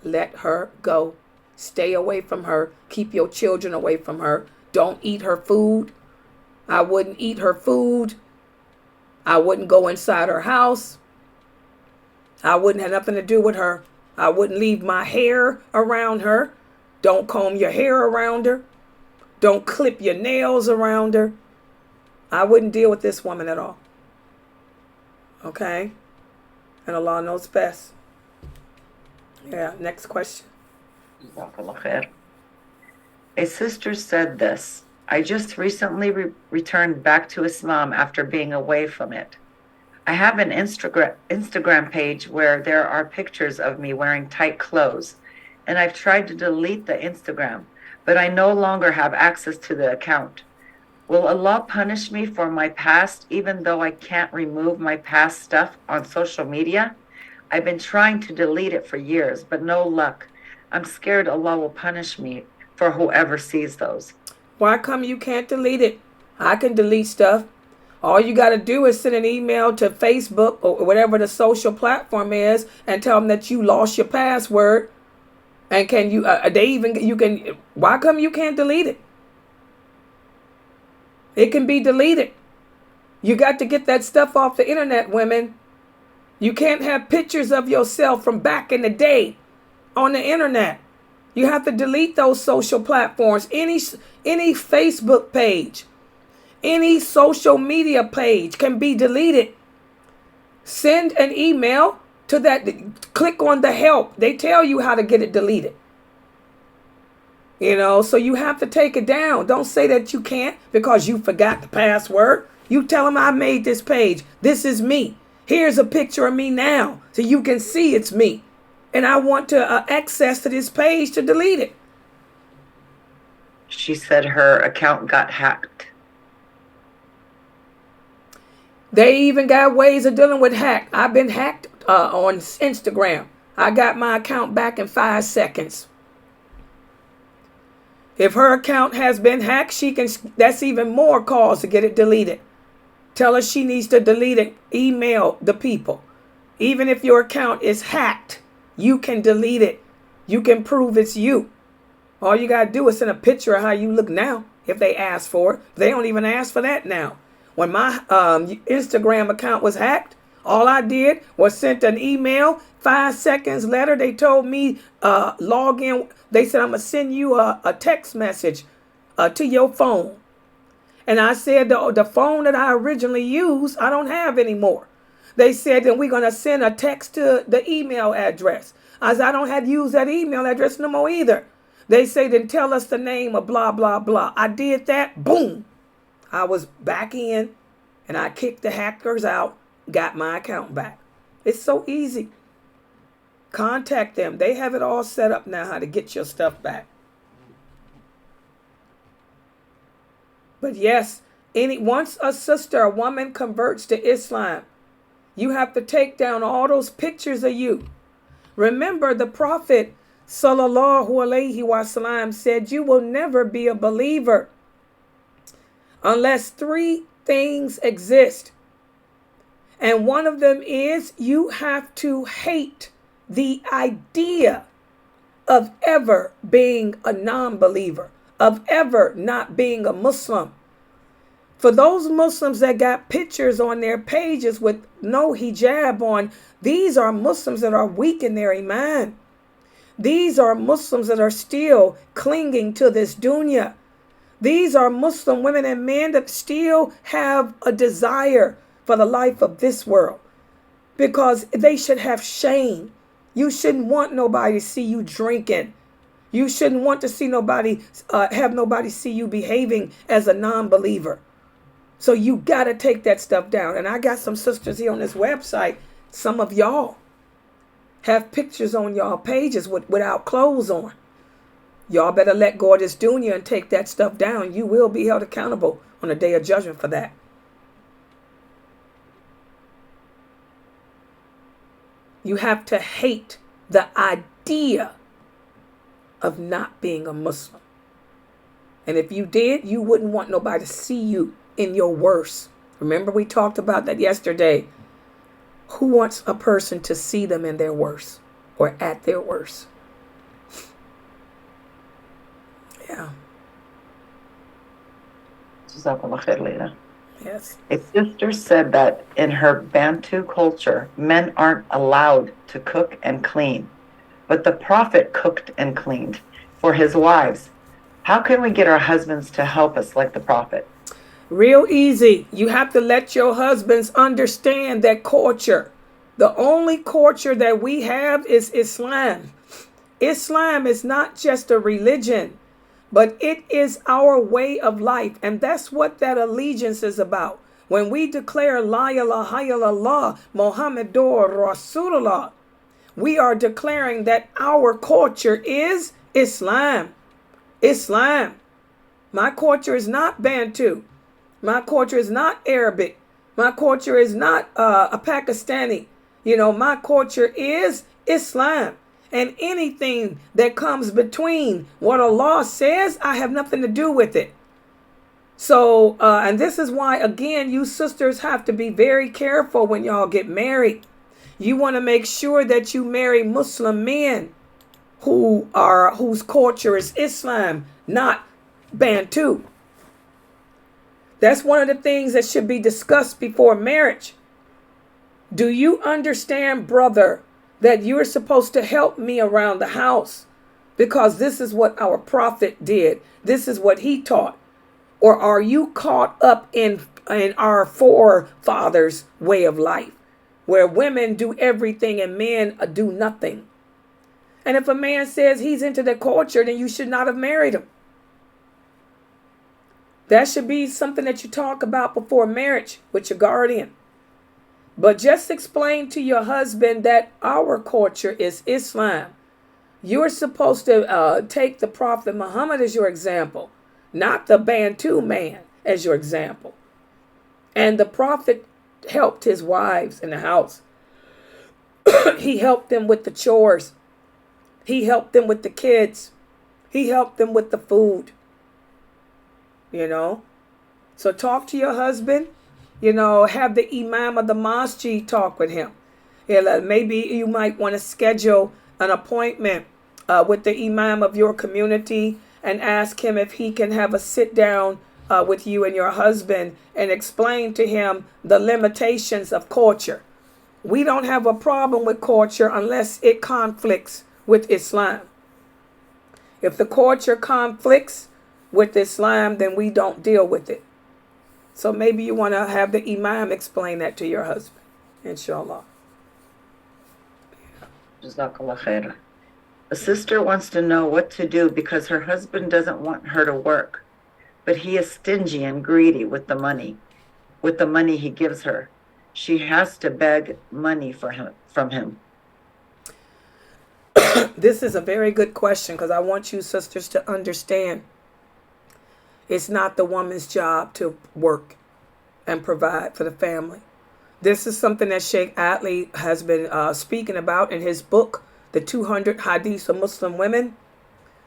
Let her go. Stay away from her. Keep your children away from her. Don't eat her food. I wouldn't eat her food. I wouldn't go inside her house. I wouldn't have nothing to do with her. I wouldn't leave my hair around her. Don't comb your hair around her. Don't clip your nails around her. I wouldn't deal with this woman at all. Okay? And Allah knows best. Yeah, next question. A sister said this: I just recently returned back to Islam after being away from it. I have an Instagram page where there are pictures of me wearing tight clothes, and I've tried to delete the Instagram, but I no longer have access to the account. Will Allah punish me for my past, even though I can't remove my past stuff on social media? I've been trying to delete it for years, but no luck. I'm scared Allah will punish me for whoever sees those. Why come you can't delete it? I can delete stuff. All you got to do is send an email to Facebook or whatever the social platform is and tell them that you lost your password. And can you, why come you can't delete it? It can be deleted. You got to get that stuff off the internet, women. You can't have pictures of yourself from back in the day on the internet. You have to delete those social platforms. Any Facebook page, any social media page can be deleted. Send an email to that. Click on the help. They tell you how to get it deleted. So you have to take it down. Don't say that you can't because you forgot the password. You tell them I made this page. This is me. Here's a picture of me now so you can see it's me. And I want to access to this page to delete it. She said her account got hacked. They even got ways of dealing with hack. I've been hacked on Instagram. I got my account back in 5 seconds. If her account has been hacked, that's even more cause to get it deleted. Tell her she needs to delete it. Email the people. Even if your account is hacked, you can delete it. You can prove it's you. All you got to do is send a picture of how you look now if they ask for it. They don't even ask for that now. When my Instagram account was hacked, all I did was sent an email. 5 seconds later, they told me log in. They said, I'm going to send you a text message to your phone. And I said, the phone that I originally used, I don't have anymore. They said, then we're going to send a text to the email address. I said, I don't have to use that email address no more either. They say, then tell us the name of blah, blah, blah. I did that. Boom. I was back in and I kicked the hackers out, got my account back. It's so easy. Contact them. They have it all set up now how to get your stuff back. But yes, once a woman converts to Islam, you have to take down all those pictures of you. Remember, the Prophet sallallahu alaihi wasallam said, you will never be a believer unless 3 things exist. And one of them is you have to hate the idea of ever being a non-believer, of ever not being a Muslim. For those Muslims that got pictures on their pages with no hijab on, these are Muslims that are weak in their iman. These are Muslims that are still clinging to this dunya. These are Muslim women and men that still have a desire for the life of this world, because they should have shame. You shouldn't want nobody to see you drinking. You shouldn't want to see nobody, have nobody see you behaving as a non-believer. So you got to take that stuff down. And I got some sisters here on this website. Some of y'all have pictures on y'all pages without clothes on. Y'all better let go of this dunya and take that stuff down. You will be held accountable on the day of judgment for that. You have to hate the idea of not being a Muslim. And if you did, you wouldn't want nobody to see you in your worst. Remember, we talked about that yesterday. Who wants a person to see them in their worst or at their worst? Yeah. Yes. A sister said that in her Bantu culture, men aren't allowed to cook and clean, but the Prophet cooked and cleaned for his wives. How can we get our husbands to help us like the Prophet? Real easy. You have to let your husbands understand that culture. The only culture that we have is Islam. Islam is not just a religion, but it is our way of life. And that's what that allegiance is about. When we declare La ilaha illallah Muhammadur Rasulullah, we are declaring that our culture is Islam. Islam. My culture is not Bantu. My culture is not Arabic. My culture is not a Pakistani. My culture is Islam. And anything that comes between what Allah says, I have nothing to do with it. So, and this is why, again, you sisters have to be very careful when y'all get married. You want to make sure that you marry Muslim men whose culture is Islam, not Bantu. That's one of the things that should be discussed before marriage. Do you understand, brother, that you're supposed to help me around the house because this is what our prophet did? This is what he taught. Or are you caught up in our forefathers' way of life, where women do everything and men do nothing? And if a man says he's into the culture, then you should not have married him. That should be something that you talk about before marriage with your guardian. But just explain to your husband that our culture is Islam. You're supposed to take the Prophet Muhammad as your example, not the Bantu man as your example. And the Prophet helped his wives in the house. He helped them with the chores. He helped them with the kids. He helped them with the food. So talk to your husband. Have the imam of the masjid talk with him. Maybe you might want to schedule an appointment with the imam of your community and ask him if he can have a sit down with you and your husband and explain to him the limitations of culture. We don't have a problem with culture unless it conflicts with Islam. If the culture conflicts with Islam, then we don't deal with it. So maybe you want to have the imam explain that to your husband, inshallah. Jazakallah khair. A sister wants to know what to do because her husband doesn't want her to work, but he is stingy and greedy with the money he gives her. She has to beg money from him. This is a very good question because I want you sisters to understand it's not the woman's job to work and provide for the family. This is something that Sheikh Atli has been speaking about in his book, The 200 Hadiths of Muslim Women.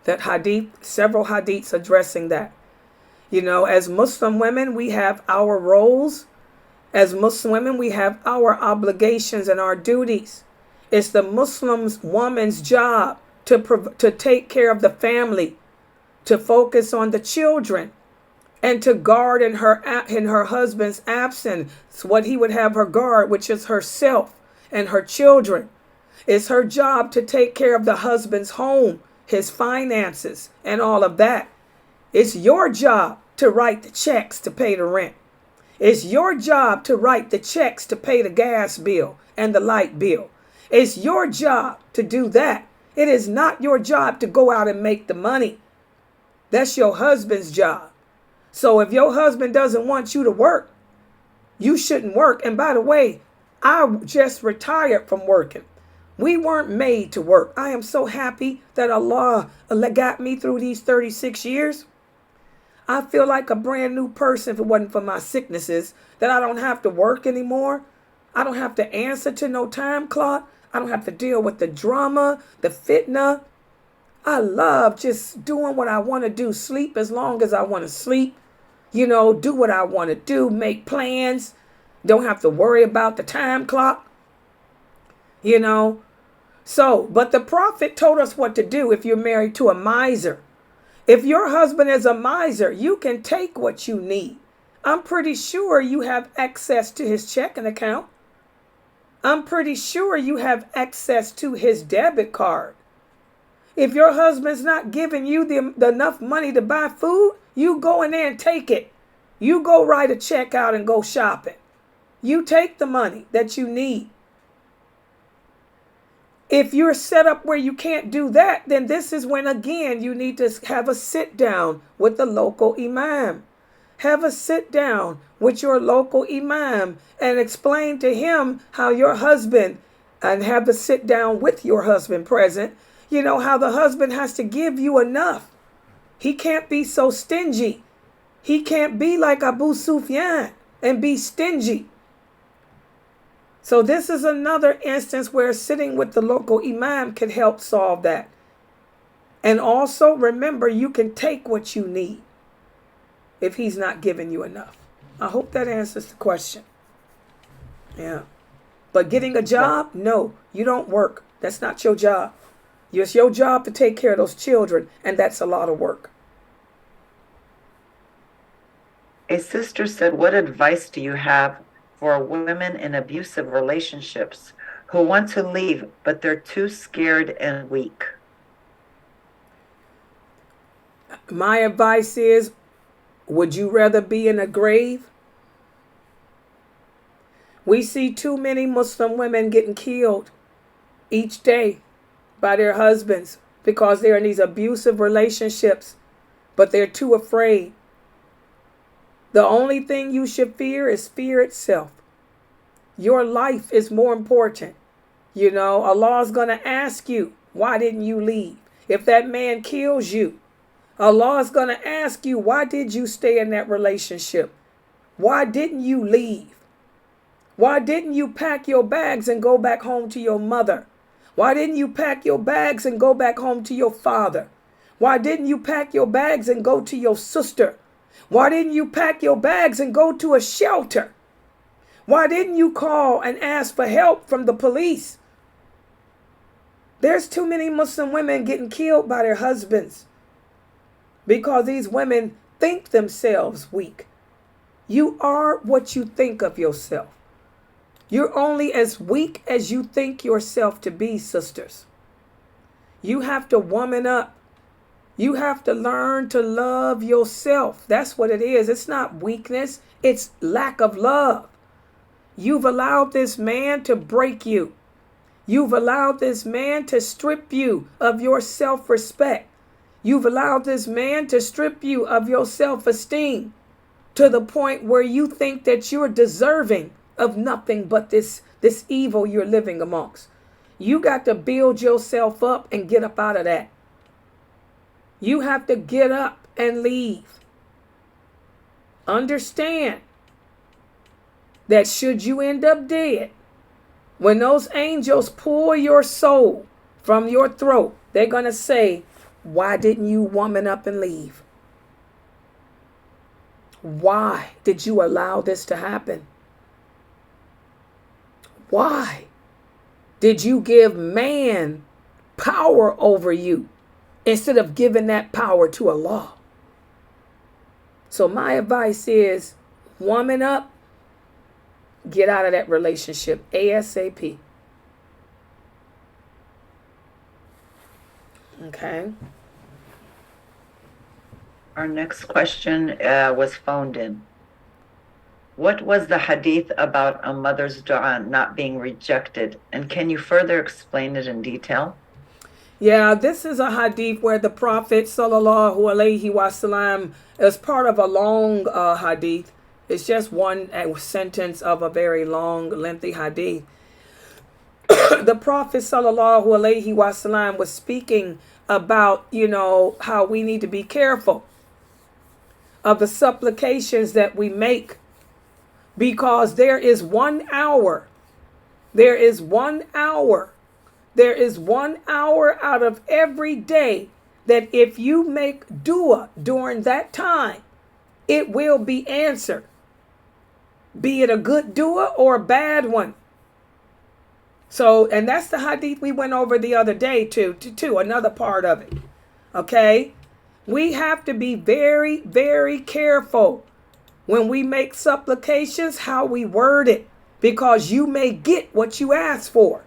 That hadith, several hadiths addressing that. As Muslim women, we have our roles. As Muslim women, we have our obligations and our duties. It's the Muslim woman's job to take care of the family, to focus on the children, and to guard in her husband's absence what he would have her guard, which is herself and her children. It's her job to take care of the husband's home, his finances, and all of that. It's your job to write the checks to pay the rent. It's your job to write the checks to pay the gas bill and the light bill. It's your job to do that. It is not your job to go out and make the money. That's your husband's job. So if your husband doesn't want you to work, you shouldn't work. And by the way, I just retired from working. We weren't made to work. I am so happy that Allah got me through these 36 years. I feel like a brand new person if it wasn't for my sicknesses, that I don't have to work anymore. I don't have to answer to no time clock. I don't have to deal with the drama, the fitna. I love just doing what I want to do, sleep as long as I want to sleep, do what I want to do, make plans, don't have to worry about the time clock, So, but the prophet told us what to do if you're married to a miser. If your husband is a miser, you can take what you need. I'm pretty sure you have access to his checking account. I'm pretty sure you have access to his debit card. If your husband's not giving you the enough money to buy food, you go in there and take it. You go write a check out and go shopping. You take the money that you need. If you're set up where you can't do that, then this is when, again, you need to have a sit down with the local imam. Have a sit down with your local imam and explain to him how your husband, and have the sit down with your husband present, how the husband has to give you enough. He can't be so stingy. He can't be like Abu Sufyan and be stingy. So this is another instance where sitting with the local imam can help solve that. And also remember, you can take what you need if he's not giving you enough. I hope that answers the question. Yeah. But getting a job, no, you don't work. That's not your job. It's your job to take care of those children, and that's a lot of work. A sister said, what advice do you have for women in abusive relationships who want to leave, but they're too scared and weak? My advice is, would you rather be in a grave? We see too many Muslim women getting killed each day by their husbands because they're in these abusive relationships, but they're too afraid. The only thing you should fear is fear itself. Your life is more important. Allah is going to ask you, why didn't you leave? If that man kills you, Allah is going to ask you, why did you stay in that relationship? Why didn't you leave? Why didn't you pack your bags and go back home to your mother? Why didn't you pack your bags and go back home to your father? Why didn't you pack your bags and go to your sister? Why didn't you pack your bags and go to a shelter? Why didn't you call and ask for help from the police? There's too many Muslim women getting killed by their husbands because these women think themselves weak. You are what you think of yourself. You're only as weak as you think yourself to be, sisters. You have to woman up. You have to learn to love yourself. That's what it is. It's not weakness. It's lack of love. You've allowed this man to break you. You've allowed this man to strip you of your self-respect. You've allowed this man to strip you of your self-esteem to the point where you think that you're deserving of nothing but this evil you're living amongst. You got to build yourself up and get up out of that. You have to get up and leave. Understand that should you end up dead, when those angels pull your soul from your throat, they're going to say, why didn't you woman up and leave? Why did you allow this to happen? Why did you give man power over you instead of giving that power to Allah? So my advice is, woman up, get out of that relationship ASAP. Okay. Our next question was phoned in. What was the hadith about a mother's dua not being rejected? And can you further explain it in detail? Yeah, this is a hadith where the Prophet sallallahu alaihi wasallam is part of a long hadith. It's just one sentence of a very long, lengthy hadith. The Prophet sallallahu alaihi wasallam was speaking about, how we need to be careful of the supplications that we make, because there is 1 hour out of every day that if you make dua during that time, it will be answered, be it a good dua or a bad one. So, and that's the hadith we went over the other day too, another part of it. Okay? We have to be very, very careful when we make supplications, how we word it, because you may get what you ask for.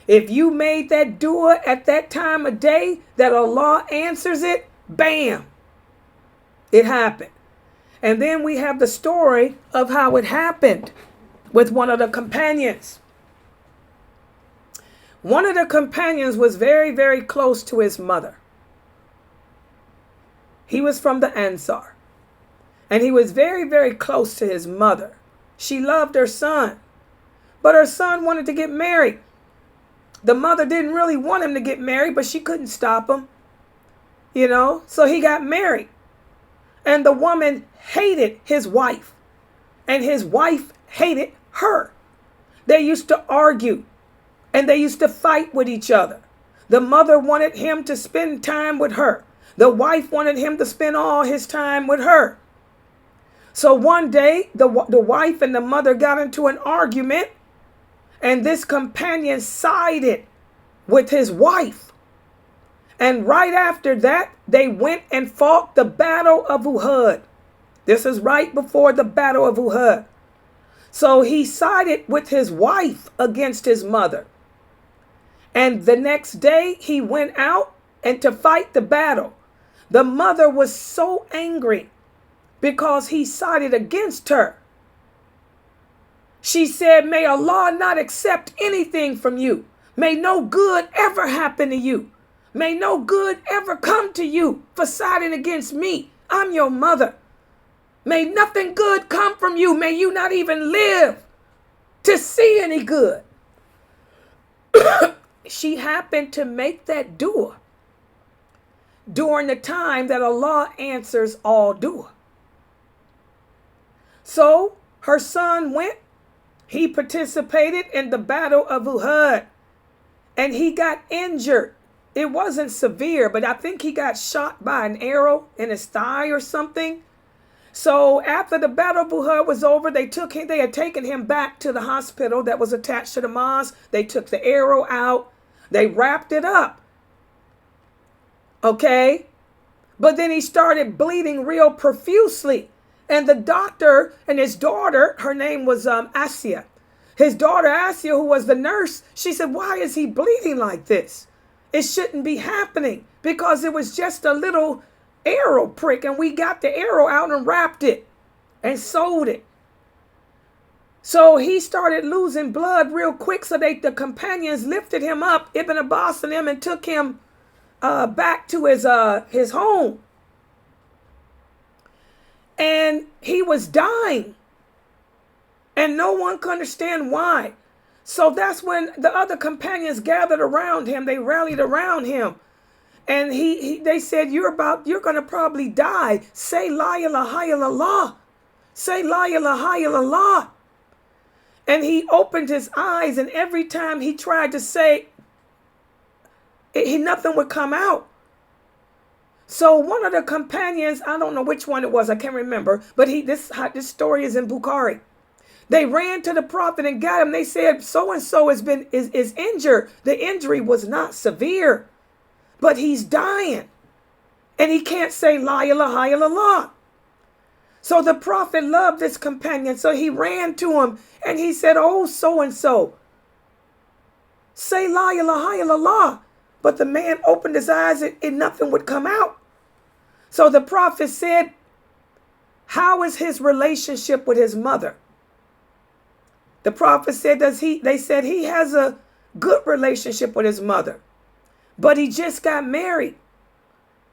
If you made that dua at that time of day that Allah answers it, bam, it happened. And then we have the story of how it happened with one of the companions. One of the companions was very, very close to his mother. He was from the Ansar. And he was very, very close to his mother. She loved her son. But her son wanted to get married. The mother didn't really want him to get married, but she couldn't stop him. So he got married. And the woman hated his wife. And his wife hated her. They used to argue. And they used to fight with each other. The mother wanted him to spend time with her. The wife wanted him to spend all his time with her. So one day, the wife and the mother got into an argument, and this companion sided with his wife. And right after that, they went and fought the Battle of Uhud. This is right before the Battle of Uhud. So he sided with his wife against his mother. And the next day, he went out and to fight the battle. The mother was so angry because he sided against her. She said, may Allah not accept anything from you. May no good ever happen to you. May no good ever come to you for siding against me. I'm your mother. May nothing good come from you. May you not even live to see any good. She happened to make that dua during the time that Allah answers all dua. So her son went, he participated in the Battle of Uhud, and he got injured. It wasn't severe, but I think he got shot by an arrow in his thigh or something. So after the Battle of Uhud was over, they had taken him back to the hospital that was attached to the mosque. They took the arrow out. They wrapped it up. Okay? But then he started bleeding real profusely. And the doctor and his daughter, her name was Aisha. His daughter Aisha, who was the nurse, she said, why is he bleeding like this? It shouldn't be happening, because it was just a little arrow prick, and we got the arrow out and wrapped it and sewed it. So he started losing blood real quick. So the companions lifted him up, Ibn Abbas and them, and took him back to his home. And he was dying, and no one could understand why. So that's when the other companions gathered around him. They rallied around him. And they said, you're going to probably die. Say la ilaha illallah. Say la ilaha illallah. And he opened his eyes, and every time he tried to say, nothing would come out. So one of the companions, I don't know which one it was, I can't remember, but this story is in Bukhari. They ran to the Prophet and got him. They said, so-and-so is injured. The injury was not severe, but he's dying. And he can't say la ilaha illallah. So the prophet loved this companion. So he ran to him and he said, oh, so-and-so, say la ilaha illallah. But the man opened his eyes and nothing would come out. So the prophet said, how is his relationship with his mother? The prophet said, they said he has a good relationship with his mother, but he just got married.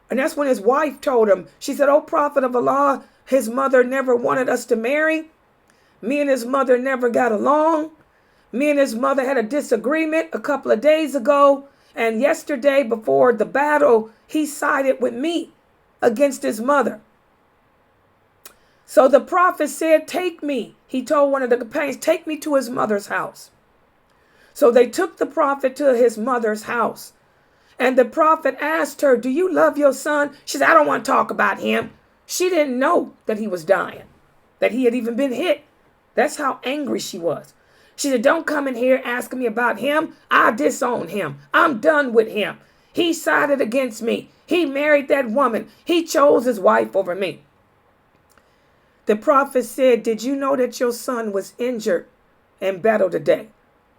And that's when his wife told him, she said, oh, prophet of Allah, his mother never wanted us to marry. Me and his mother never got along. Me and his mother had a disagreement a couple of days ago. And yesterday before the battle, he sided with me against his mother. So the prophet said, take me. He told one of the companions, take me to his mother's house. So they took the prophet to his mother's house. And the prophet asked her, do you love your son? She said, I don't want to talk about him. She didn't know that he was dying, that he had even been hit. That's how angry she was. She said, don't come in here asking me about him. I disown him. I'm done with him. He sided against me. He married that woman. He chose his wife over me. The prophet said, did you know that your son was injured in battle today?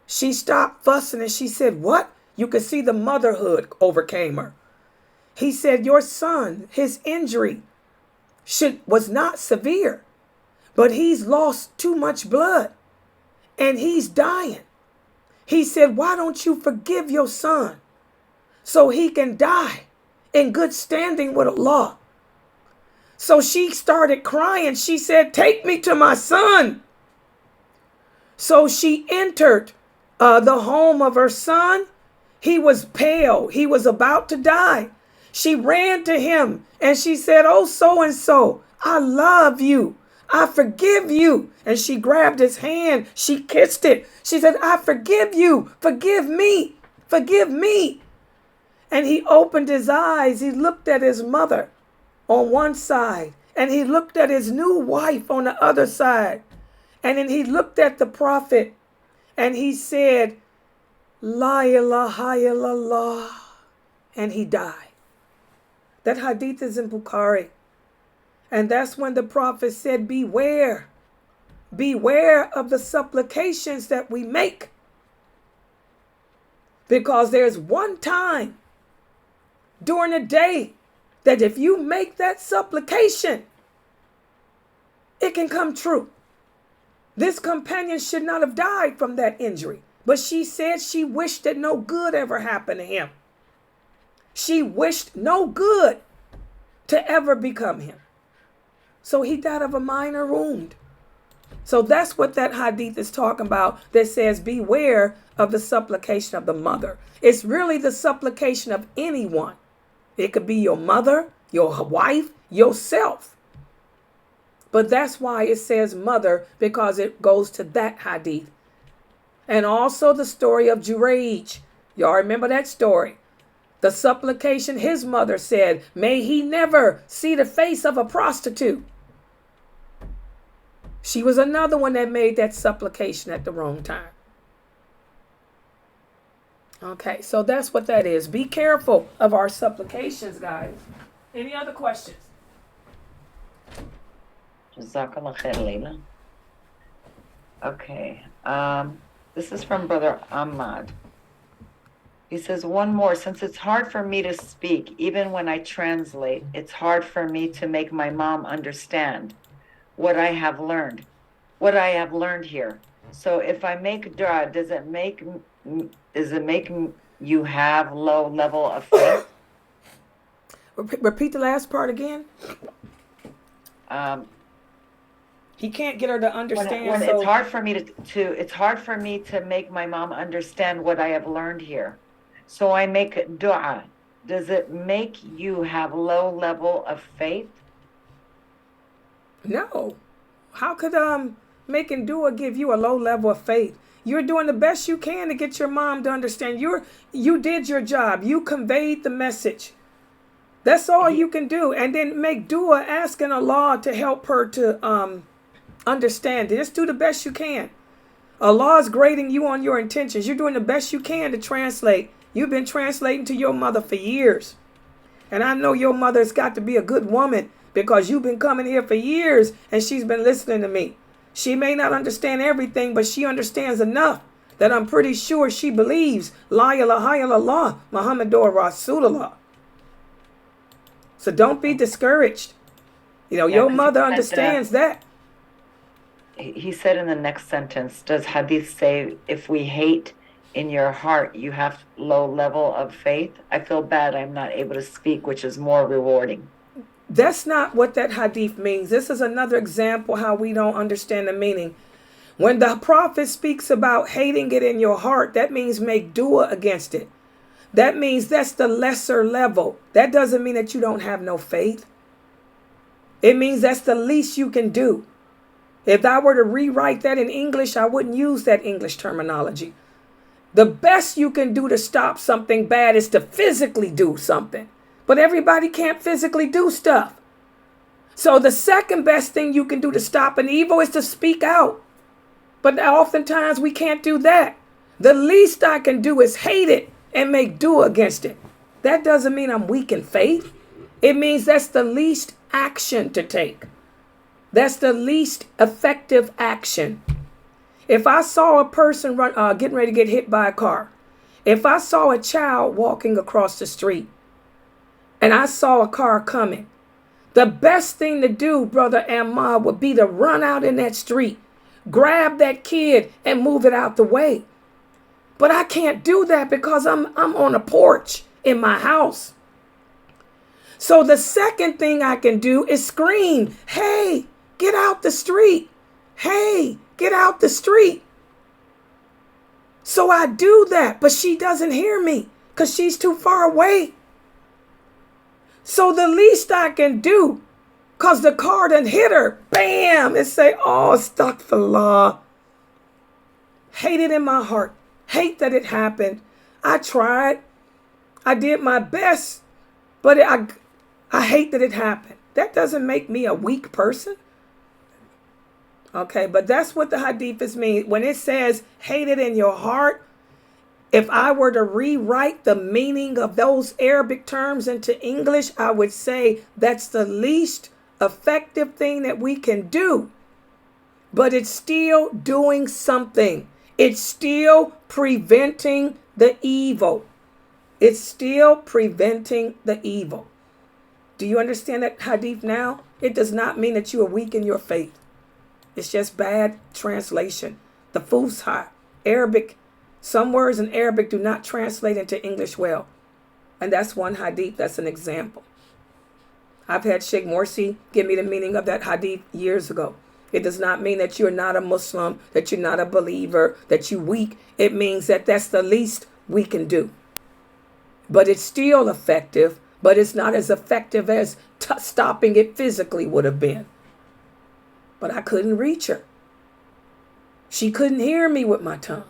She stopped fussing and she said, what? You could see the motherhood overcame her. He said, your son, his injury was not severe, but he's lost too much blood and he's dying. He said, why don't you forgive your son so he can die in good standing with Allah? So she started crying. She said, take me to my son. So she entered the home of her son. He was pale. He was about to die. She ran to him and she said, oh, so-and-so, I love you. I forgive you. And she grabbed his hand. She kissed it. She said, I forgive you. Forgive me. Forgive me. And he opened his eyes. He looked at his mother on one side and he looked at his new wife on the other side. And then he looked at the prophet and he said, La ilaha illallah. And he died. That hadith is in Bukhari. And that's when the prophet said, beware. Beware of the supplications that we make. Because there's one time during the day that if you make that supplication, it can come true. This companion should not have died from that injury. But she said she wished that no good ever happened to him. She wished no good to ever become him. So he died of a minor wound. So that's what that hadith is talking about that says beware of the supplication of the mother. It's really the supplication of anyone. It could be your mother, your wife, yourself. But that's why it says mother, because it goes to that hadith. And also the story of Jurayj. Y'all remember that story? The supplication his mother said, may he never see the face of a prostitute. She was another one that made that supplication at the wrong time. Okay, so that's what that is. Be careful of our supplications, guys. Any other questions? Jazakallah khair, Laila. Okay. This is from Brother Ahmad. He says, one more. Since it's hard for me to speak, even when I translate, it's hard for me to make my mom understand what I have learned here. So if I make dua, does it make you have low level of faith? Repeat the last part again. He can't get her to understand. When it's hard for me it's hard for me to make my mom understand what I have learned here. So I make dua. Does it make you have low level of faith? No. How could making dua give you a low level of faith? You're doing the best you can to get your mom to understand. You did your job. You conveyed the message. That's all you can do. And then make dua, asking Allah to help her to understand. Just do the best you can. Allah is grading you on your intentions. You're doing the best you can to translate. You've been translating to your mother for years. And I know your mother's got to be a good woman because you've been coming here for years and she's been listening to me. She may not understand everything, but she understands enough that I'm pretty sure she believes La ilaha illallah Muhammadur Rasulullah. So don't be discouraged. You know, your mother understands that. He said in the next sentence, does hadith say if we hate in your heart, you have low level of faith? I feel bad I'm not able to speak, which is more rewarding. That's not what that hadith means. This is another example how we don't understand the meaning. When the prophet speaks about hating it in your heart, that means make dua against it. That means that's the lesser level. That doesn't mean that you don't have no faith. It means that's the least you can do. If I were to rewrite that in English, I wouldn't use that English terminology. The best you can do to stop something bad is to physically do something. But everybody can't physically do stuff. So the second best thing you can do to stop an evil is to speak out. But oftentimes we can't do that. The least I can do is hate it and make dua against it. That doesn't mean I'm weak in faith. It means that's the least action to take. That's the least effective action. If I saw a person getting ready to get hit by a car, if I saw a child walking across the street, and I saw a car coming, the best thing to do, Brother Ahmad, would be to run out in that street, grab that kid, and move it out the way. But I can't do that because I'm on a porch in my house. So the second thing I can do is scream, hey, get out the street. Hey, get out the street. So I do that, but she doesn't hear me because she's too far away. So the least I can do, because the car done hit her, bam, and say, oh, astaghfirullah. Hate it in my heart. Hate that it happened. I tried. I did my best, but I hate that it happened. That doesn't make me a weak person. Okay, but that's what the hadiths mean. When it says hate it in your heart, if I were to rewrite the meaning of those Arabic terms into English, I would say that's the least effective thing that we can do. But it's still doing something. It's still preventing the evil. It's still preventing the evil. Do you understand that hadith now? It does not mean that you are weak in your faith. It's just bad translation. The Fusha, Arabic, some words in Arabic do not translate into English well. And that's one hadith. That's an example. I've had Sheikh Morsi give me the meaning of that hadith years ago. It does not mean that you're not a Muslim, that you're not a believer, that you're weak. It means that that's the least we can do. But it's still effective, but it's not as effective as stopping it physically would have been. But I couldn't reach her. She couldn't hear me with my tongue.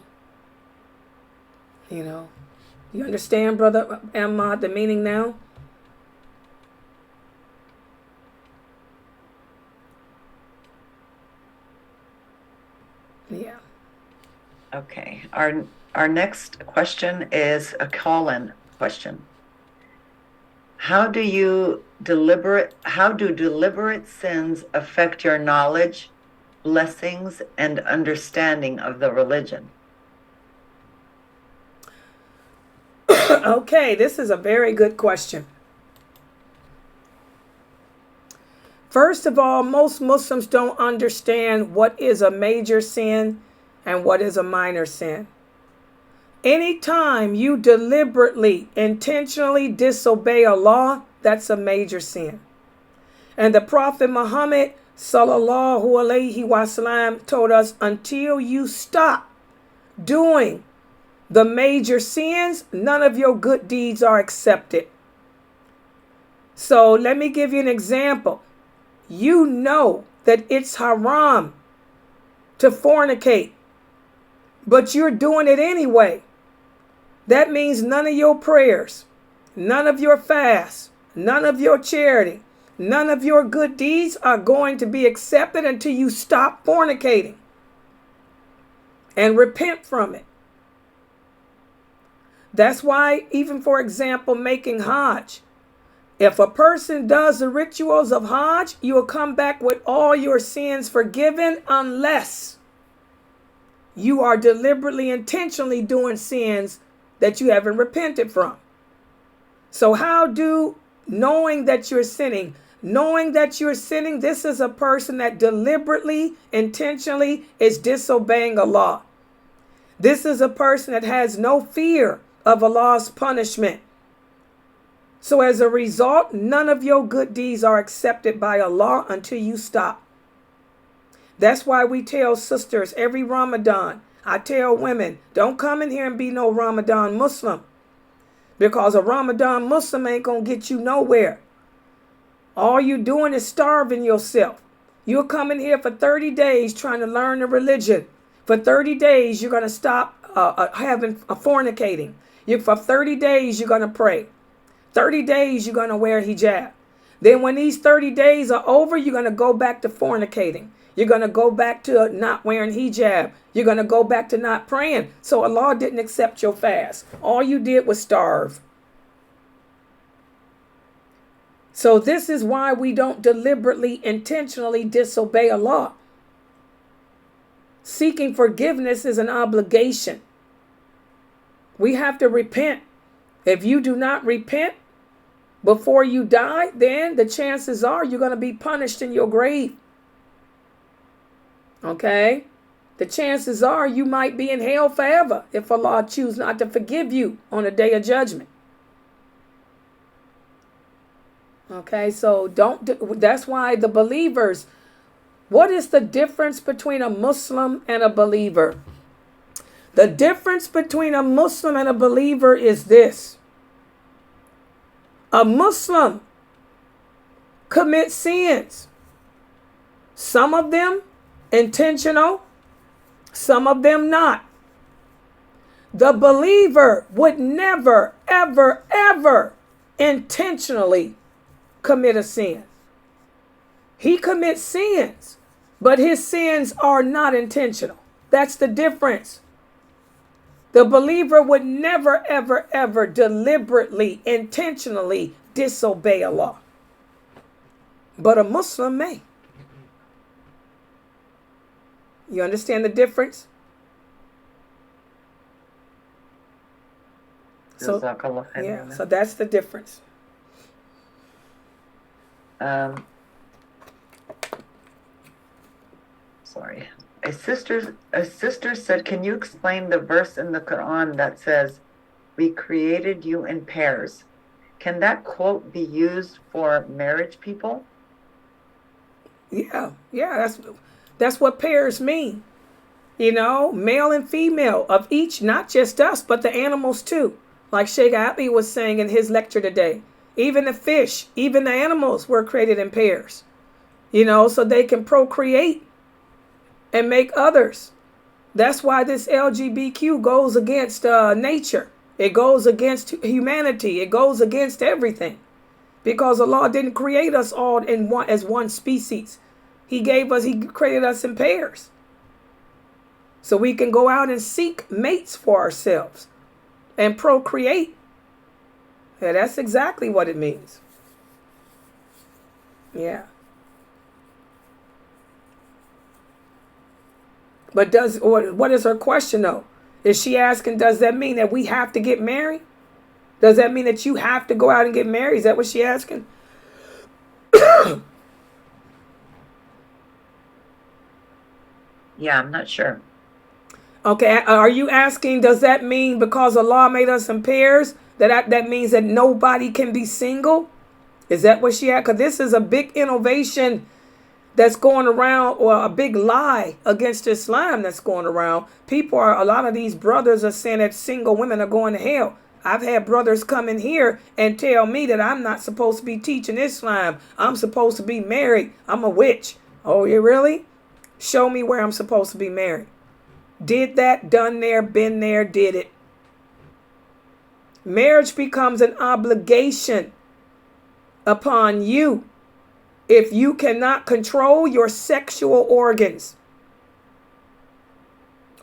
You know, you understand, Brother Ahmad, the meaning now? Yeah. Okay. Our next question is a call-in question. How do deliberate sins affect your knowledge, blessings, and understanding of the religion? Okay, this is a very good question. First of all, most Muslims don't understand what is a major sin and what is a minor sin. Anytime you deliberately, intentionally disobey a law, that's a major sin. And the Prophet Muhammad sallallahu alaihi wasallam told us, until you stop doing the major sins, none of your good deeds are accepted. So let me give you an example. You know that it's haram to fornicate, but you're doing it anyway. That means none of your prayers, none of your fasts, none of your charity, none of your good deeds are going to be accepted until you stop fornicating and repent from it. That's why, even for example, making Hajj, If a person does the rituals of Hajj, you will come back with all your sins forgiven unless you are deliberately, intentionally doing sins that you haven't repented from. So how do knowing that you're sinning, this is a person that deliberately, intentionally is disobeying Allah. This is a person that has no fear of Allah's punishment. So as a result, none of your good deeds are accepted by Allah until you stop. That's why we tell sisters every Ramadan, I tell women, don't come in here and be no Ramadan Muslim. Because a Ramadan Muslim ain't going to get you nowhere. All you doing is starving yourself. You're coming here for 30 days trying to learn the religion. For 30 days, you're going to stop fornicating. For 30 days, you're going to pray. 30 days, you're going to wear hijab. Then when these 30 days are over, you're going to go back to fornicating. You're going to go back to not wearing hijab. You're going to go back to not praying. So Allah didn't accept your fast. All you did was starve. So this is why we don't deliberately, intentionally disobey Allah. Seeking forgiveness is an obligation. We have to repent. If you do not repent before you die, then the chances are you're going to be punished in your grave. Okay? The chances are you might be in hell forever if Allah chooses not to forgive you on the day of judgment. Okay, so that's why the believers, what is the difference between a Muslim and a believer? The difference between a Muslim and a believer is this. A Muslim commits sins. Some of them intentional, some of them not. The believer would never, ever, ever intentionally commit a sin. He commits sins, but his sins are not intentional. That's the difference. The believer would never, ever, ever deliberately, intentionally disobey Allah. But a Muslim may. You understand the difference? So, yeah, so that's the difference. Sorry. A sister said, can you explain the verse in the Quran that says, we created you in pairs? Can that quote be used for marriage people? Yeah, that's what pairs mean. You know, male and female of each, not just us, but the animals too. Like Sheikh Ali was saying in his lecture today. Even the fish, even the animals were created in pairs. You know, so they can procreate and make others. That's why this LGBTQ goes against nature. It goes against humanity. It goes against everything. Because Allah didn't create us all as one species. He created us in pairs. So we can go out and seek mates for ourselves and procreate. Yeah, that's exactly what it means. Yeah. But what is her question though? Is she asking, does that mean that we have to get married? Does that mean that you have to go out and get married? Is that what she's asking? Yeah, I'm not sure. Okay, are you asking, does that mean because Allah made us in pairs, that means that nobody can be single? Is that what she had? Because this is a big innovation that's going around, or a big lie against Islam that's going around. A lot of these brothers are saying that single women are going to hell. I've had brothers come in here and tell me that I'm not supposed to be teaching Islam. I'm supposed to be married. I'm a witch. Oh, you really? Show me where I'm supposed to be married. Did that, done there, been there, did it. Marriage becomes an obligation upon you if you cannot control your sexual organs,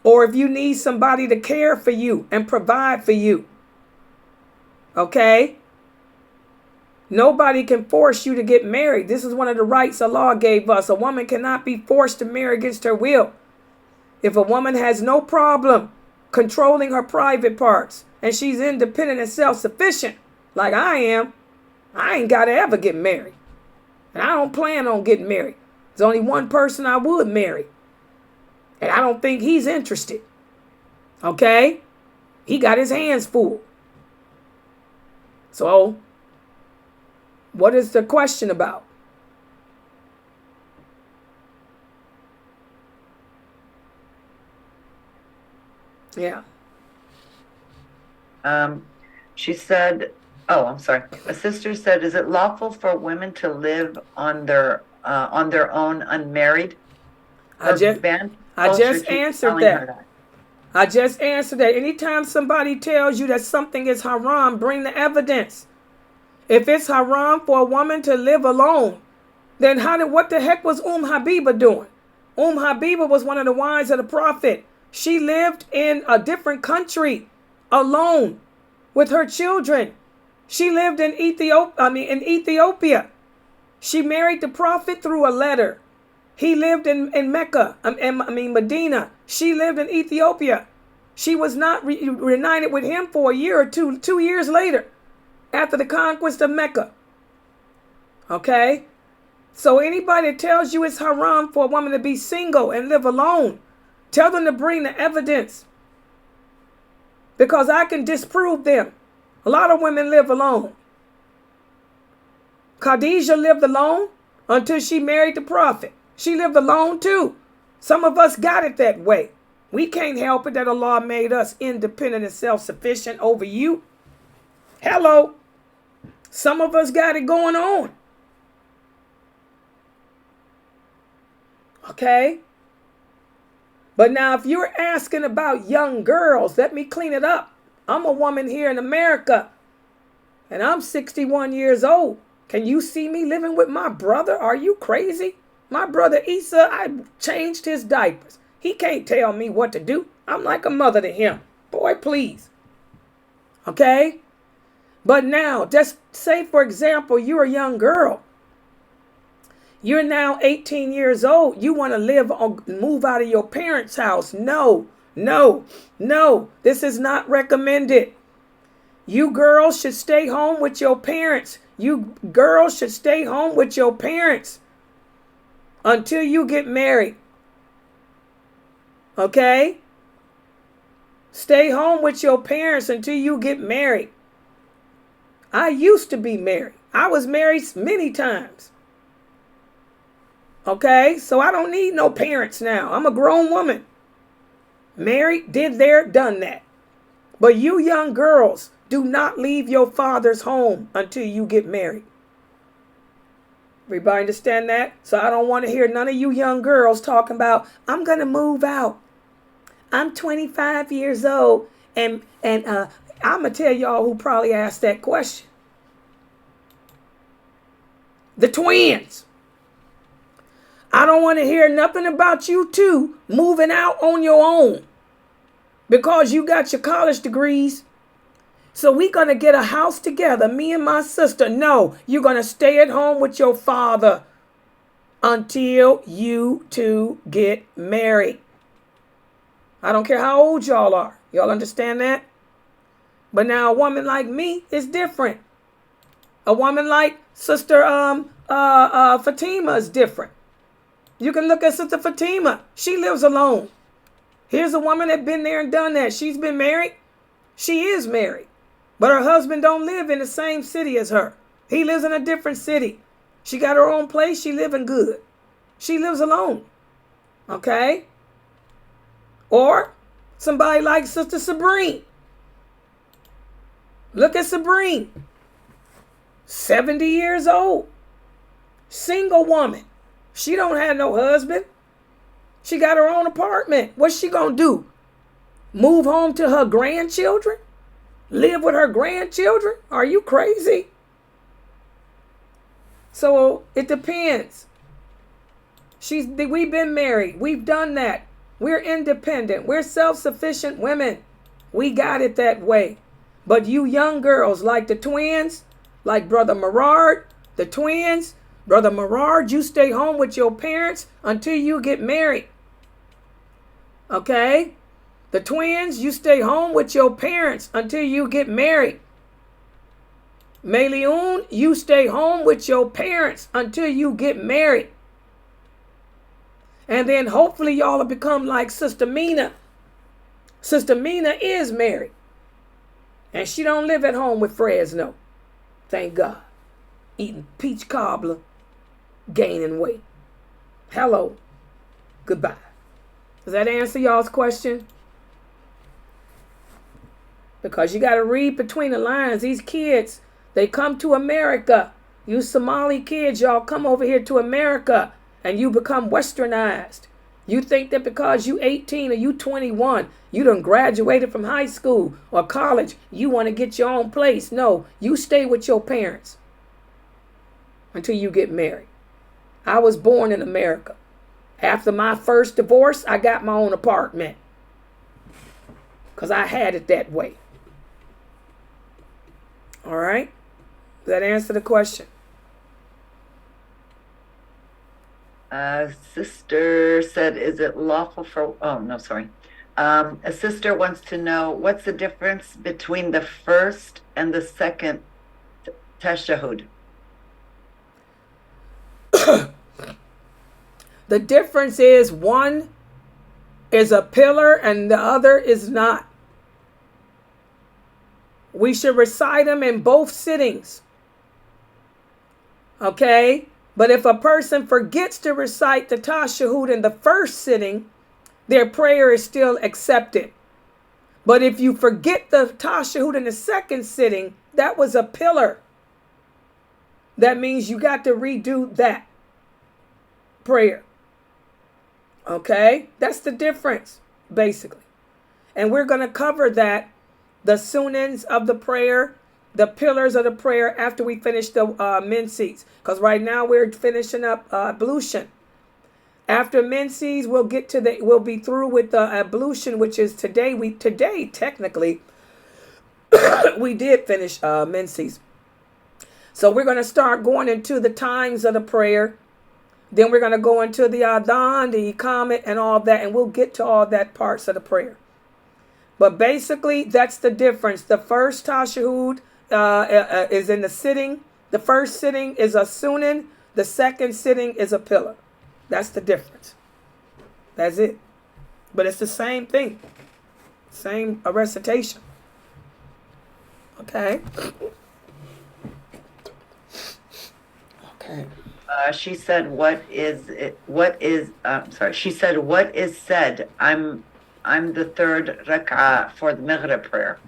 or if you need somebody to care for you and provide for you. Okay? Nobody can force you to get married. This is one of the rights Allah gave us. A woman cannot be forced to marry against her will. If a woman has no problem controlling her private parts and she's independent and self-sufficient, like I am, I ain't got to ever get married. And I don't plan on getting married. There's only one person I would marry. And I don't think he's interested. Okay? He got his hands full. So, what is the question about? Yeah. She said, oh, I'm sorry. A sister said, is it lawful for women to live on their own unmarried? I just answered that. I just answered that. Anytime somebody tells you that something is haram, bring the evidence. If it's haram for a woman to live alone, then what the heck was Habiba doing? Habiba was one of the wives of the Prophet. She lived in a different country alone with her children. She lived in Ethiopia. She married the Prophet through a letter. He lived in Mecca, Medina. She lived in Ethiopia. She was not reunited with him for a year or 2 years later, after the conquest of Mecca. Okay? So anybody that tells you it's haram for a woman to be single and live alone, tell them to bring the evidence. Because I can disprove them. A lot of women live alone. Khadijah lived alone until she married the Prophet. She lived alone too. Some of us got it that way. We can't help it that Allah made us independent and self-sufficient over you. Hello. Some of us got it going on. Okay? But now if you're asking about young girls, let me clean it up. I'm a woman here in America, and I'm 61 years old. Can you see me living with my brother? Are you crazy? My brother Issa, I changed his diapers. He can't tell me what to do. I'm like a mother to him. Boy, please. Okay? But now, just say, for example, you're a young girl. You're now 18 years old. You want to move out of your parents' house. No, no, no. This is not recommended. You girls should stay home with your parents. You girls should stay home with your parents until you get married. Okay? Stay home with your parents until you get married. I used to be married. I was married many times. Okay? So I don't need no parents now. I'm a grown woman. Married, did there, done that. But you young girls, do not leave your father's home until you get married. Everybody understand that? So I don't want to hear none of you young girls talking about, I'm going to move out. I'm 25 years old. And I'm going to tell y'all who probably asked that question. The twins. I don't want to hear nothing about you two moving out on your own because you got your college degrees. So we're going to get a house together, me and my sister. No, you're going to stay at home with your father until you two get married. I don't care how old y'all are. Y'all understand that? But now a woman like me is different. A woman like Sister Fatima is different. You can look at Sister Fatima. She lives alone. Here's a woman that been there and done that. She's been married. She is married. But her husband don't live in the same city as her. He lives in a different city. She got her own place. She living good. She lives alone. Okay? Or somebody like Sister Sabrine. Look at Sabrine. 70 years old. Single woman. She don't have no husband. She got her own apartment. What's she gonna do? Move home to her grandchildren? Live with her grandchildren? Are you crazy? So it depends. We've been married. We've done that. We're independent. We're self-sufficient women. We got it that way. But you young girls like the twins, Like Brother Merard, the twins. Brother Merard, you stay home with your parents until you get married. Okay? The twins, you stay home with your parents until you get married. Meleun, you stay home with your parents until you get married. And then hopefully y'all will become like Sister Mina. Sister Mina is married. And she don't live at home with Fresno. Thank God. Eating peach cobbler, gaining weight. Hello. Goodbye. Does that answer y'all's question? Because you got to read between the lines. These kids, they come to America. You Somali kids, y'all come over here to America and you become westernized. You think that because you 18 or you 21, you done graduated from high school or college, you want to get your own place. No, you stay with your parents until you get married. I was born in America. After my first divorce, I got my own apartment because I had it that way. All right? Does that answer the question? Sister said, is it lawful for, oh, no, sorry. A sister wants to know, what's the difference between the first and the second tashahhud? The difference is one is a pillar and the other is not. We should recite them in both sittings. Okay? But if a person forgets to recite the tashahhud in the first sitting, their prayer is still accepted. But if you forget the tashahhud in the second sitting, that was a pillar. That means you got to redo that prayer. Okay? That's the difference, basically. And we're going to cover that, the sunans of the prayer, the pillars of the prayer, after we finish the menses. Because right now we're finishing up ablution. After menses, we'll be through with the ablution, which is today. Today, technically, we did finish menses. So we're going to start going into the times of the prayer. Then we're going to go into the adhan, the iqamat, and all that. And we'll get to all that parts of the prayer. But basically, that's the difference. The first tashahhud is in the sitting. The first sitting is a sunan. The second sitting is a pillar. That's the difference. That's it. But it's the same thing. Same recitation. Okay. Okay. She said, what is it? She said, what is said? I'm the third rak'ah for the Maghrib prayer.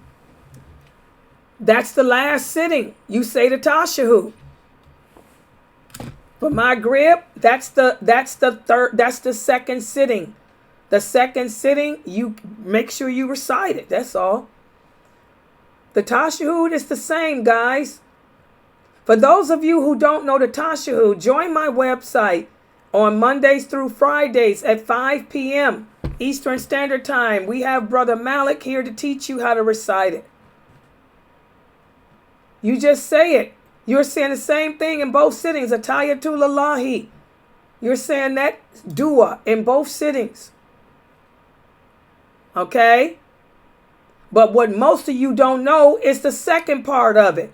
That's the last sitting. You say the tashahhud. For Maghrib, that's the second sitting. The second sitting, you make sure you recite it. That's all. The tashahhud is the same, guys. For those of you who don't know the tashahhud, join my website on Mondays through Fridays at 5 p.m. Eastern Standard Time. We have Brother Malik here to teach you how to recite it. You just say it. You're saying the same thing in both sittings. Atayatullahi. You're saying that dua in both sittings. Okay? But what most of you don't know is the second part of it.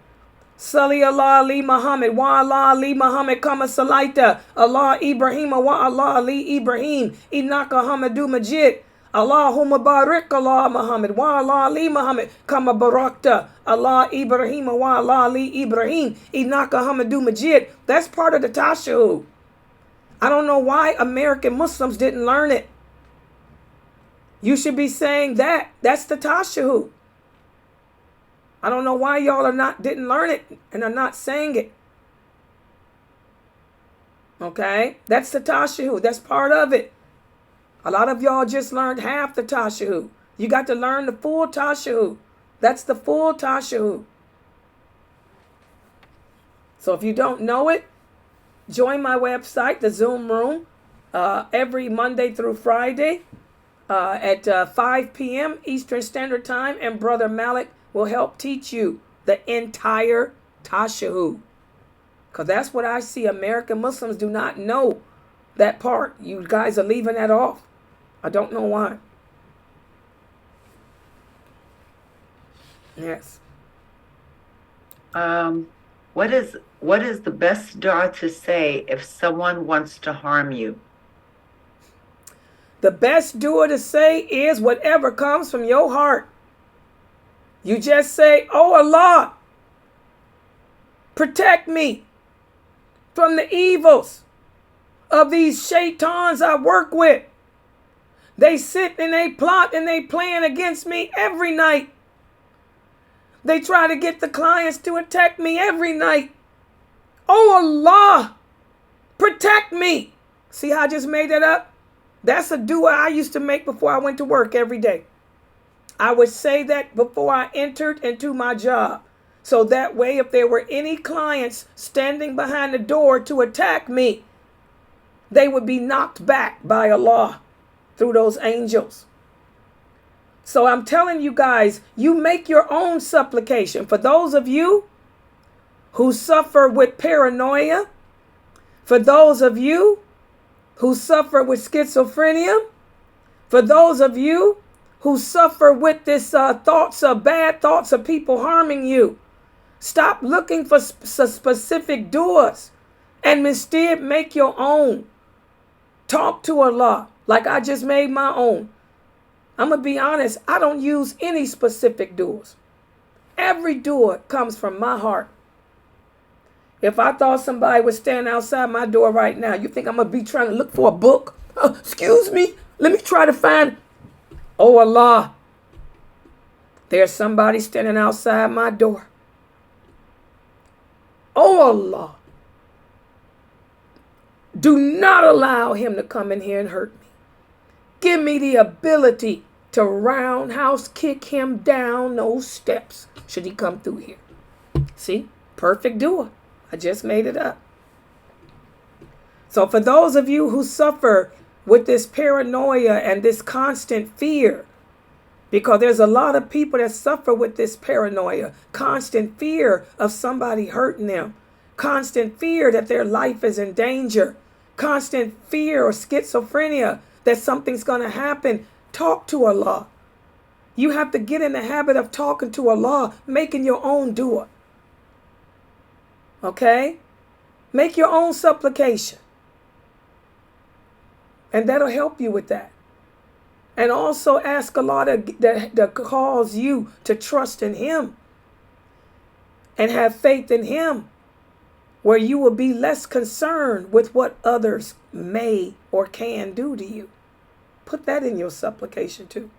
Salli Allah Ali Muhammad wa Allah Ali Muhammad kama salaita Allah Ibrahim wa Allah Ali Ibrahim innaka Hamadu Majid Allahumma barik Allah Muhammad wa Allah Ali Muhammad kama barakta Allah Ibrahim wa Allah Ali Ibrahim innaka Hamadu Majid. That's part of the tashahhud. I don't know why American Muslims didn't learn it. You should be saying that. That's the tashahhud. I don't know why y'all didn't learn it and are not saying it. Okay? That's the tashahhud. That's part of it. A lot of y'all just learned half the tashahhud. You got to learn the full tashahhud. That's the full tashahhud. So if you don't know it, join my website, the Zoom room, every Monday through Friday at 5 p.m. Eastern Standard Time, and Brother Malik will help teach you the entire Tashahu. Because that's what I see. American Muslims do not know that part. You guys are leaving that off. I don't know why. Yes. What is the best dua to say if someone wants to harm you? The best dua to say is whatever comes from your heart. You just say, oh Allah, protect me from the evils of these shaitans I work with. They sit and they plot and they plan against me every night. They try to get the clients to attack me every night. Oh Allah, protect me. See how I just made that up? That's a dua I used to make before I went to work every day. I would say that before I entered into my job. So that way, if there were any clients standing behind the door to attack me, they would be knocked back by Allah through those angels. So I'm telling you guys, you make your own supplication. For those of you who suffer with paranoia, for those of you who suffer with schizophrenia, for those of you who suffer with this bad thoughts of people harming you, stop looking for specific duas and instead make your own. Talk to Allah like I just made my own. I'm going to be honest, I don't use any specific duas. Every dua comes from my heart. If I thought somebody was standing outside my door right now, you think I'm going to be trying to look for a book? Excuse me, let me try to find. Oh Allah, there's somebody standing outside my door. Oh Allah, do not allow him to come in here and hurt me. Give me the ability to roundhouse kick him down those steps should he come through here. See, perfect dua. I just made it up. So for those of you who suffer with this paranoia and this constant fear, because there's a lot of people that suffer with this paranoia, constant fear of somebody hurting them, constant fear that their life is in danger, constant fear or schizophrenia that something's going to happen. Talk to Allah. You have to get in the habit of talking to Allah, making your own dua. Okay? Make your own supplication. And that'll help you with that. And also ask Allah to cause you to trust in Him and have faith in Him, where you will be less concerned with what others may or can do to you. Put that in your supplication too.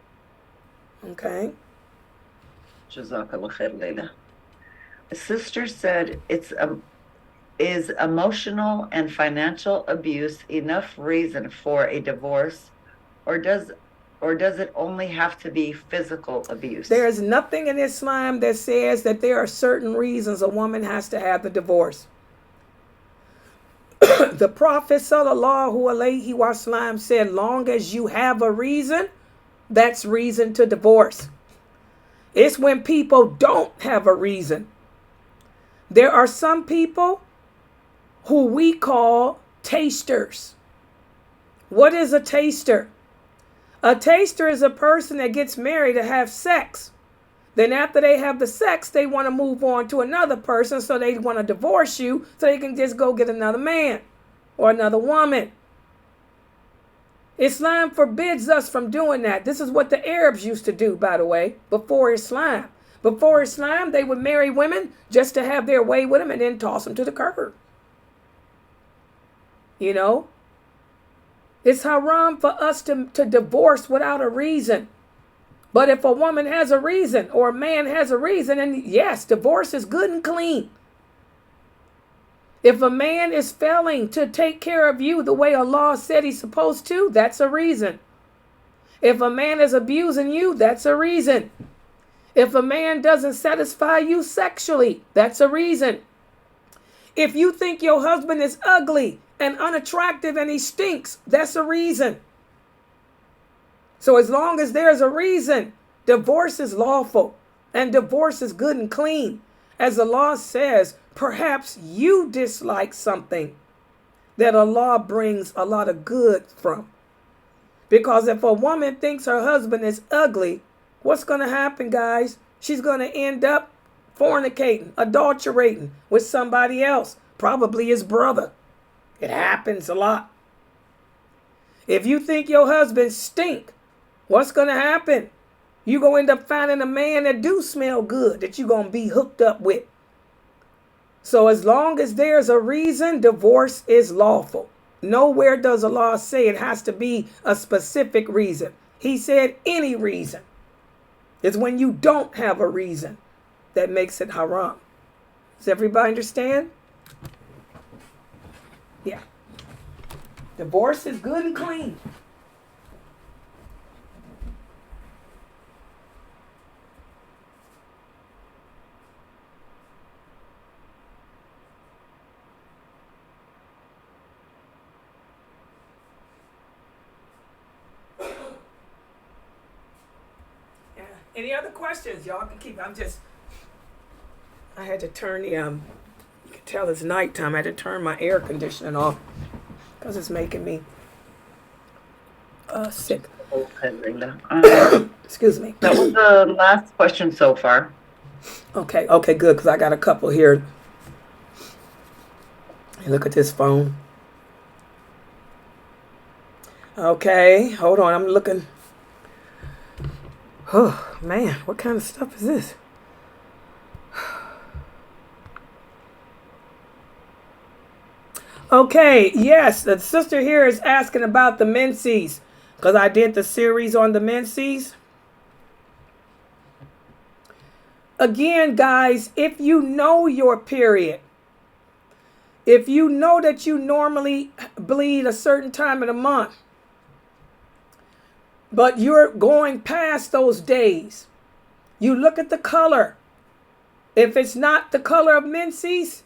Okay? Jazakallah khair, Laila. A sister said, is emotional and financial abuse enough reason for a divorce, or does it only have to be physical abuse? There is nothing in Islam that says that there are certain reasons a woman has to have the divorce. The Prophet sallallahu alaihi wasallam said, long as you have a reason, that's reason to divorce. It's when people don't have a reason. There are some people who we call tasters. What is a taster? A taster is a person that gets married to have sex. Then after they have the sex, they want to move on to another person, so they want to divorce you so they can just go get another man or another woman. Islam forbids us from doing that. This is what the Arabs used to do, by the way, before Islam. Before Islam, they would marry women just to have their way with them and then toss them to the curb. You know? It's haram for us to divorce without a reason. But if a woman has a reason or a man has a reason, and yes, divorce is good and clean. If a man is failing to take care of you the way Allah said he's supposed to, that's a reason. If a man is abusing you, that's a reason. If a man doesn't satisfy you sexually, that's a reason. If you think your husband is ugly and unattractive and he stinks, that's a reason. So as long as there's a reason, divorce is lawful and divorce is good and clean. As the law says, perhaps you dislike something that Allah brings a lot of good from. Because if a woman thinks her husband is ugly, what's going to happen, guys? She's going to end up fornicating, adulterating with somebody else, probably his brother. It happens a lot. If you think your husband stink, what's going to happen? You're going to end up finding a man that do smell good that you're going to be hooked up with. So as long as there's a reason, divorce is lawful. Nowhere does Allah say it has to be a specific reason. He said any reason. It's when you don't have a reason that makes it haram. Does everybody understand? Yeah. Divorce is good and clean. Any other questions? Y'all can keep. I had to turn the, you can tell it's nighttime. I had to turn my air conditioning off because it's making me sick. Okay, Laila. Excuse me. That was the last question so far. Okay, good, because I got a couple here. Hey, look at this phone. Okay, hold on, I'm looking. Oh, man, what kind of stuff is this? Okay, yes, the sister here is asking about the menses, because I did the series on the menses. Again, guys, if you know your period, if you know that you normally bleed a certain time of the month, but you're going past those days, you look at the color. If it's not the color of menses,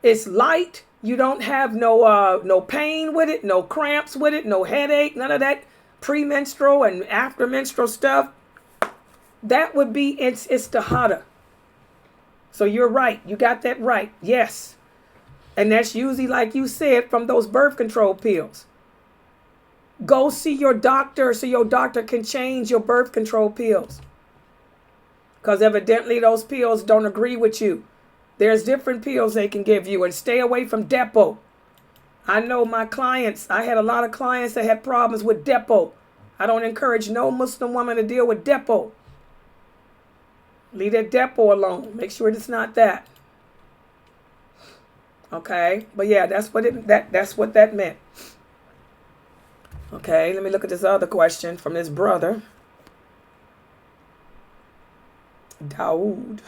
it's light. You don't have no pain with it, no cramps with it, no headache, none of that premenstrual and after menstrual stuff. That would be it's istihada. So you're right. You got that right. Yes. And that's usually, like you said, from those birth control pills. Go see your doctor so your doctor can change your birth control pills. Because evidently those pills don't agree with you. There's different pills they can give you, and stay away from Depo. I know my clients, I had a lot of clients that had problems with Depo. I don't encourage no Muslim woman to deal with Depo. Leave that Depo alone. Make sure it's not that. Okay, but yeah, that's what that meant. Okay, let me look at this other question from this brother, Dawood.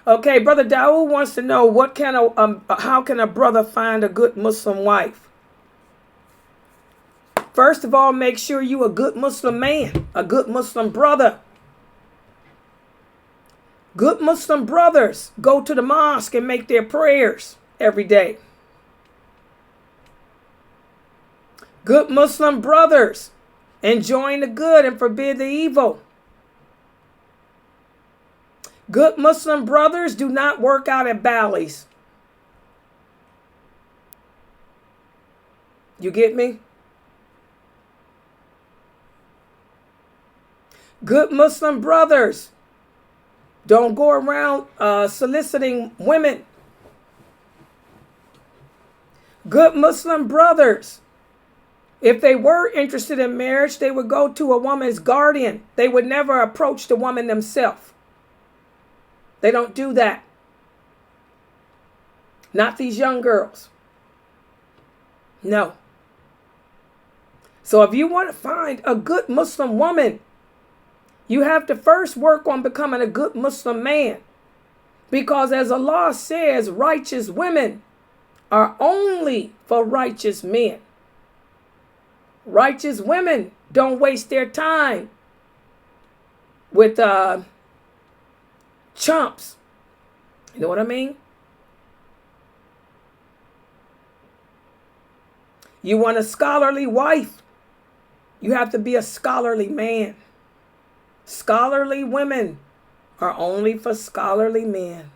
Okay, brother Dawood wants to know how can a brother find a good Muslim wife? First of all, make sure you a good Muslim man, a good Muslim brother. Good Muslim brothers go to the mosque and make their prayers every day. Good Muslim brothers enjoin the good and forbid the evil. Good Muslim brothers do not work out at Bally's. You get me? Good Muslim brothers don't go around soliciting women. Good Muslim brothers, if they were interested in marriage, they would go to a woman's guardian. They would never approach the woman themselves. They don't do that. Not these young girls. No. So if you want to find a good Muslim woman, you have to first work on becoming a good Muslim man. Because as Allah says, righteous women are only for righteous men. Righteous women don't waste their time with chumps. You know what I mean? You want a scholarly wife. You have to be a scholarly man. Scholarly women are only for scholarly men.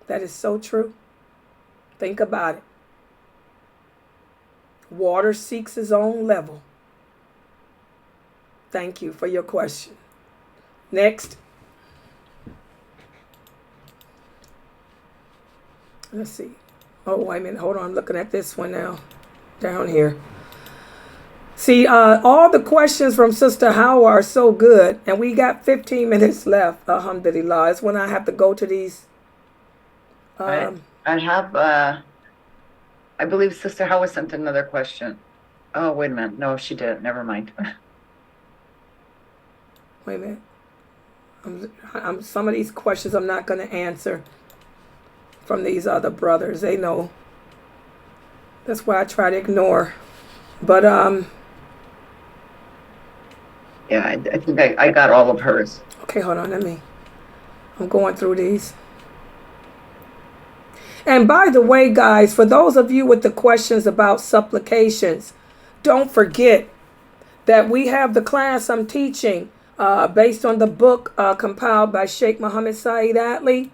That is so true. Think about it. Water seeks its own level. Thank you for your question. Next. Let's see. Oh, wait a minute. Hold on. I'm looking at this one now. Down here. See, all the questions from Sister Howard are so good. And we got 15 minutes left. Alhamdulillah. It's when I have to go to these. I have, I believe Sister Howard sent another question. Oh, wait a minute. No, she didn't. Never mind. Wait a minute. Some of these questions I'm not going to answer from these other brothers. They know. That's why I try to ignore. But yeah, I think I got all of hers. Okay, hold on. I'm going through these. And by the way, guys, for those of you with the questions about supplications, don't forget that we have the class I'm teaching based on the book compiled by Sheikh Muhammad Saeed Atli.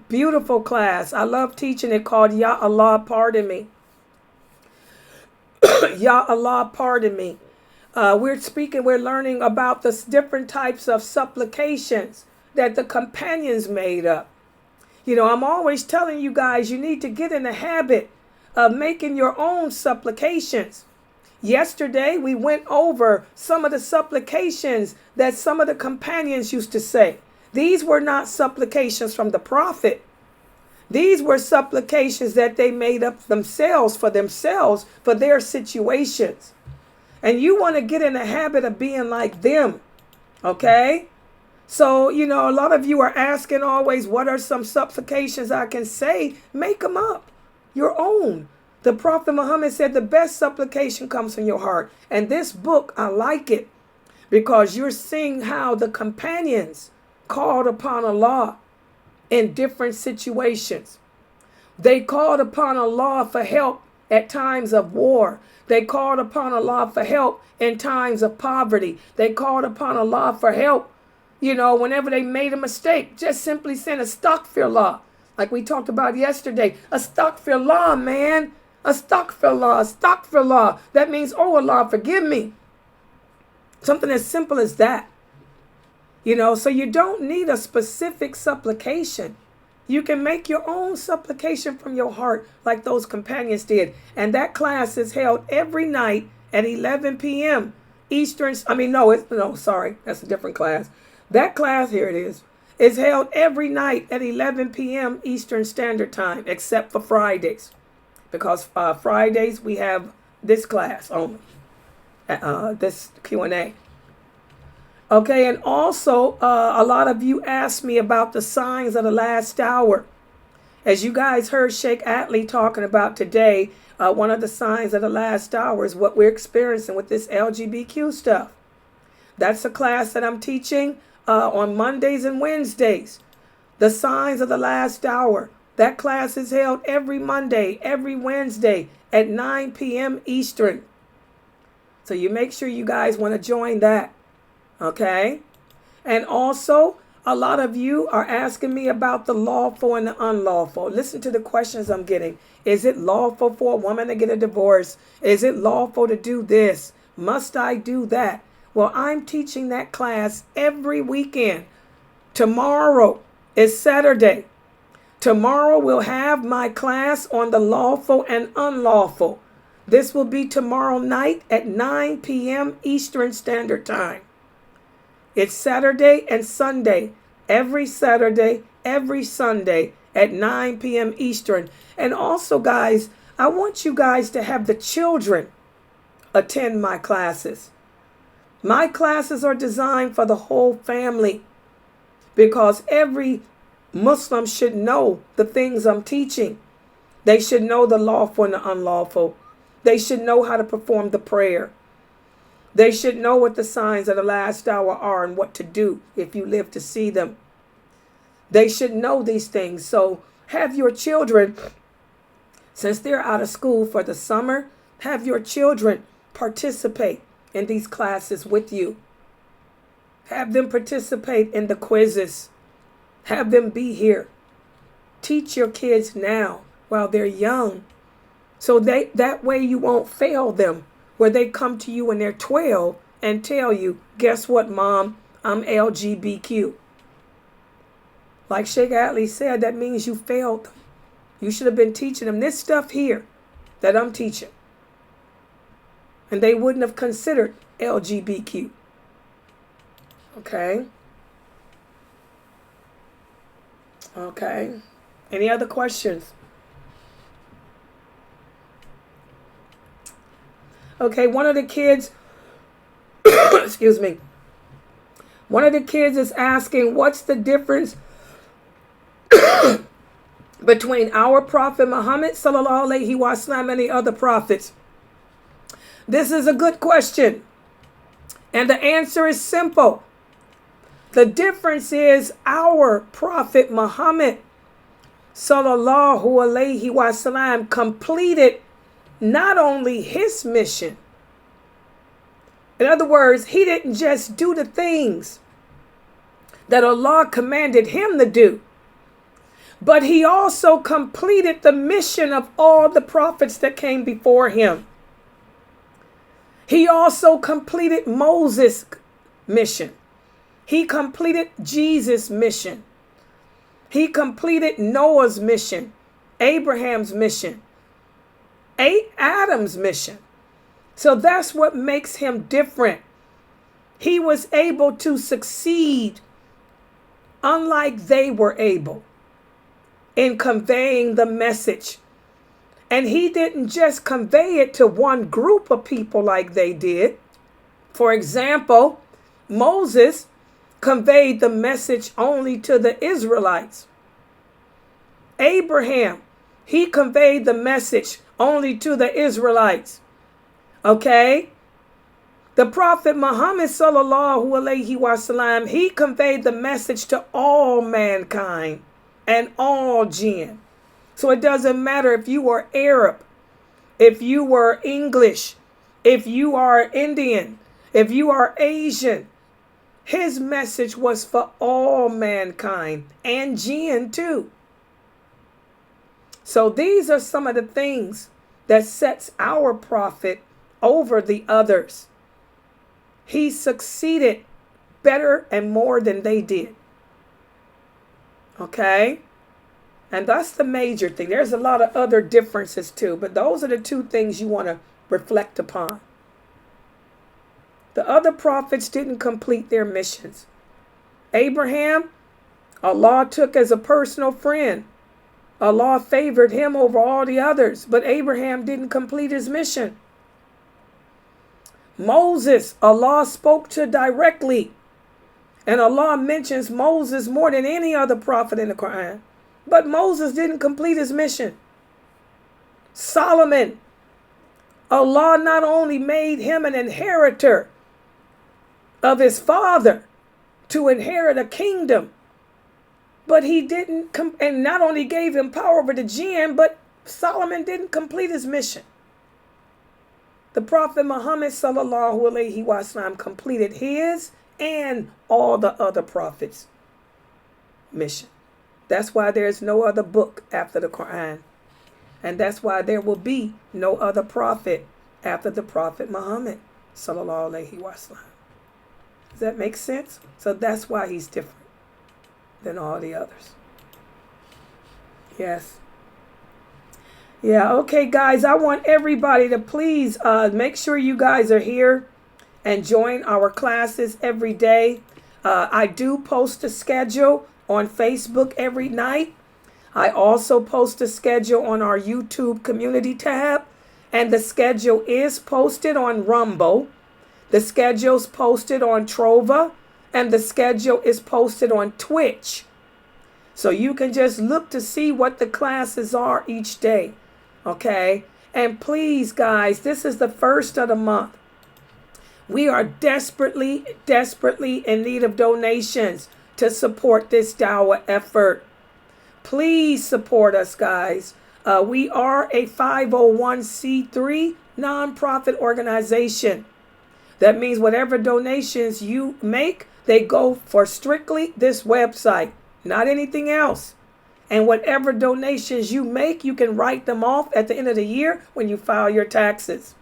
Beautiful class. I love teaching it, called Ya Allah, Pardon Me. Ya Allah, Pardon Me. We're learning about the different types of supplications that the companions made up. You know, I'm always telling you guys, you need to get in the habit of making your own supplications. Yesterday, we went over some of the supplications that some of the companions used to say. These were not supplications from the Prophet. These were supplications that they made up themselves, for their situations. And you want to get in the habit of being like them, okay? So, you know, a lot of you are asking always, what are some supplications I can say? Make them up, your own. The Prophet Muhammad said the best supplication comes from your heart. And this book, I like it because you're seeing how the companions called upon Allah in different situations. They called upon Allah for help at times of war. They called upon Allah for help in times of poverty. They called upon Allah for help, you know, whenever they made a mistake. Just simply saying astaghfirullah, like we talked about yesterday. Astaghfirullah, man. Astaghfirullah, astaghfirullah. That means, oh Allah, forgive me. Something as simple as that. You know, so you don't need a specific supplication. You can make your own supplication from your heart like those companions did. And that class is held every night at 11 p.m. Eastern. Sorry, that's a different class. That class, here it is held every night at 11 p.m. Eastern Standard Time, except for Fridays. Because Fridays we have this class only, this Q&A. Okay, and also a lot of you asked me about the signs of the last hour. As you guys heard Sheikh Atli talking about today, one of the signs of the last hour is what we're experiencing with this LGBTQ stuff. That's a class that I'm teaching on Mondays and Wednesdays. The signs of the last hour. That class is held every Monday, every Wednesday at 9 p.m. Eastern. So you make sure you guys want to join that. Okay? And also, a lot of you are asking me about the lawful and the unlawful. Listen to the questions I'm getting. Is it lawful for a woman to get a divorce? Is it lawful to do this? Must I do that? Well, I'm teaching that class every weekend. Tomorrow is Saturday. Tomorrow we'll have my class on the lawful and unlawful. This will be tomorrow night at 9 p.m. Eastern Standard Time. It's Saturday and Sunday, every Saturday, every Sunday at 9 p.m. Eastern. And also, guys, I want you guys to have the children attend my classes. My classes are designed for the whole family because every Muslim should know the things I'm teaching. They should know the lawful and the unlawful. They should know how to perform the prayer. They should know what the signs of the last hour are and what to do if you live to see them. They should know these things. So have your children, since they're out of school for the summer, have your children participate in these classes with you. Have them participate in the quizzes. Have them be here. Teach your kids now while they're young, so that way you won't fail them, where they come to you when they're 12 and tell you, guess what, Mom? I'm LGBTQ. Like Sheikh Atlee said, that means you failed them. You should have been teaching them this stuff here that I'm teaching. And they wouldn't have considered LGBTQ. Okay. Okay. Any other questions? Okay, one of the kids, excuse me. One of the kids is asking, what's the difference between our Prophet Muhammad sallallahu alaihi wasallam and the other prophets? This is a good question. And the answer is simple. The difference is our Prophet Muhammad sallallahu alaihi wasallam completed not only his mission. In other words, he didn't just do the things that Allah commanded him to do, but he also completed the mission of all the prophets that came before him. He also completed Moses' mission. He completed Jesus' mission. He completed Noah's mission, Abraham's mission, Adam's mission. So that's what makes him different. He was able to succeed unlike they were able in conveying the message. And he didn't just convey it to one group of people like they did. For example, Moses conveyed the message only to the Israelites. Abraham, he conveyed the message only to the Israelites. Okay? The Prophet Muhammad sallallahu alaihi wasallam, he conveyed the message to all mankind and all jinn. So it doesn't matter if you were Arab, if you were English, if you are Indian, if you are Asian. His message was for all mankind and jinn too. So these are some of the things that sets our prophet over the others. He succeeded better and more than they did. Okay? And that's the major thing. There's a lot of other differences too, but those are the two things you want to reflect upon. The other prophets didn't complete their missions. Abraham, Allah took as a personal friend. Allah favored him over all the others, but Abraham didn't complete his mission. Moses, Allah spoke to directly. And Allah mentions Moses more than any other prophet in the Quran. But Moses didn't complete his mission. Solomon, Allah not only made him an inheritor of his father to inherit a kingdom, but he didn't, and not only gave him power over the jinn, but Solomon didn't complete his mission. The Prophet Muhammad sallallahu alaihi wasallam completed his and all the other prophets' mission. That's why there's no other book after the Quran. And that's why there will be no other prophet after the Prophet Muhammad sallallahu alaihi wasallam. Does that make sense? So that's why he's different than all the others. Yes. Yeah, okay, guys, I want everybody to please make sure you guys are here and join our classes every day. I do post a schedule on Facebook every night. I also post a schedule on our YouTube community tab, and the schedule is posted on Rumble. The schedule's posted on Trova, and the schedule is posted on Twitch. So you can just look to see what the classes are each day. Okay? And please, guys, this is the first of the month. We are desperately, desperately in need of donations to support this dawah effort. Please support us, guys. We are a 501c3 nonprofit organization. That means whatever donations you make, they go for strictly this website, not anything else. And whatever donations you make, you can write them off at the end of the year when you file your taxes.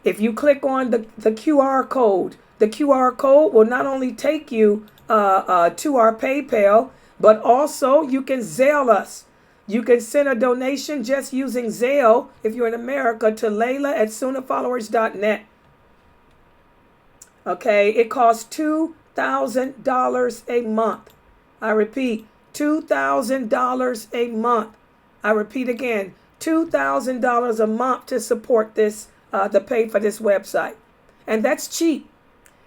If you click on the QR code, the QR code will not only take you to our PayPal, but also you can Zelle us. You can send a donation just using Zelle, if you're in America, to Laila at Sunnahfollowers.net. Okay, it costs $2,000 a month. I repeat, $2,000 a month. I repeat again, $2,000 a month to support this, to pay for this website. And that's cheap.